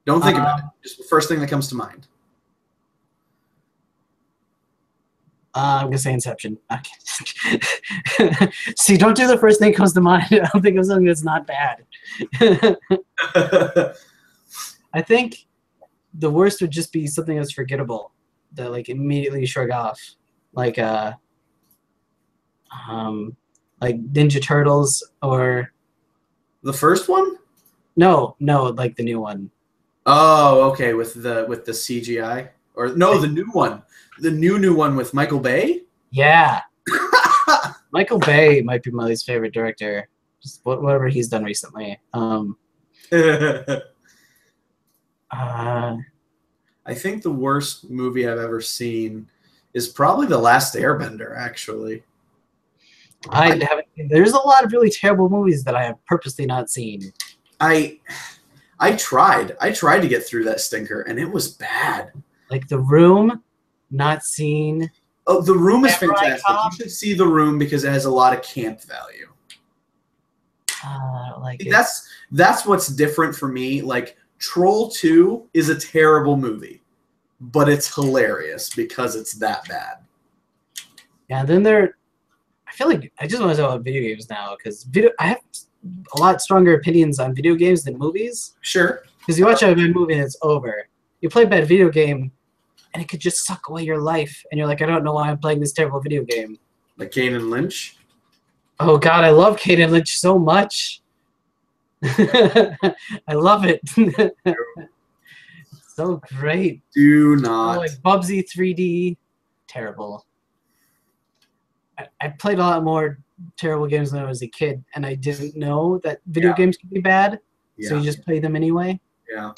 Don't think about it. Just the first thing that comes to mind. I'm going to say Inception. See, don't do the first thing that comes to mind. I don't think of something that's not bad. I think the worst would just be something that's forgettable that like immediately shrug off. Like Ninja Turtles or the first one? No, like the new one. Oh, okay, with the CGI? Or no, the new one. The new one with Michael Bay? Yeah. Michael Bay might be my least favorite director. Just whatever he's done recently. I think the worst movie I've ever seen is probably The Last Airbender, actually. There's a lot of really terrible movies that I have purposely not seen. I tried to get through that stinker, and it was bad. Like The Room, not seen. Oh, The Room is fantastic. You should see The Room because it has a lot of camp value. I don't like it. That's what's different for me. Like, Troll 2 is a terrible movie, but it's hilarious because it's that bad. Yeah, then I feel like I just want to talk about video games now because I have a lot stronger opinions on video games than movies. Sure. Because you watch a bad movie and it's over. You play a bad video game, and it could just suck away your life. And you're like, I don't know why I'm playing this terrible video game. Like Kane and Lynch? Oh, God, I love Kate and Lynch so much. I love it. So great. Do Oh, not. like Bubsy 3D. Terrible. I played a lot more terrible games when I was a kid, and I didn't know that video games could be bad. Yeah. So you just play them anyway. Yeah.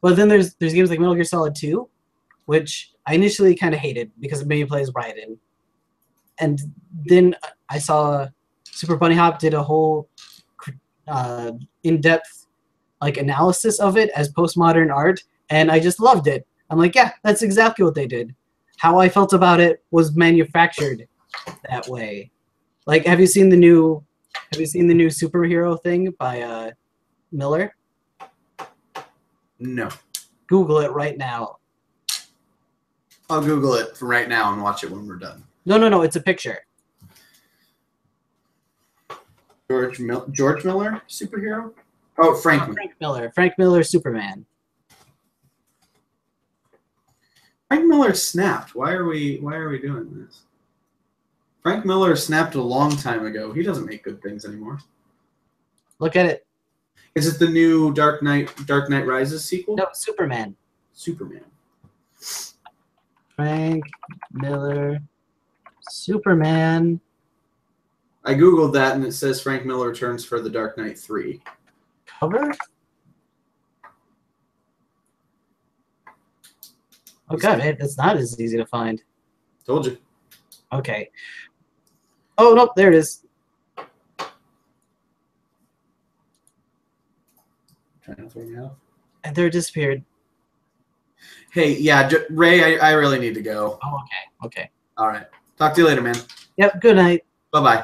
But then there's games like Metal Gear Solid 2, which I initially kind of hated because it made me play as Raiden. And then I saw Super Bunny Hop did a whole in-depth like analysis of it as postmodern art, and I just loved it. I'm like, yeah, that's exactly what they did. How I felt about it was manufactured that way. Like, have you seen the new superhero thing by Miller? No. Google it right now. I'll Google it for right now and watch it when we're done. No, it's a picture. George Miller, superhero? Oh, Frank Miller. Frank Miller, Superman. Frank Miller snapped. Why are we doing this? Frank Miller snapped a long time ago. He doesn't make good things anymore. Look at it. Is it the new Dark Knight Rises sequel? No, Superman. Superman. Frank Miller, Superman. I Googled that and it says Frank Miller returns for the Dark Knight 3. Cover? Oh god, it's not as easy to find. Told you. Okay. Oh, no, there it is. Trying to throw me off. And there it disappeared. Hey, yeah, Ray, I really need to go. Oh, okay. All right. Talk to you later, man. Yep, good night. Bye-bye.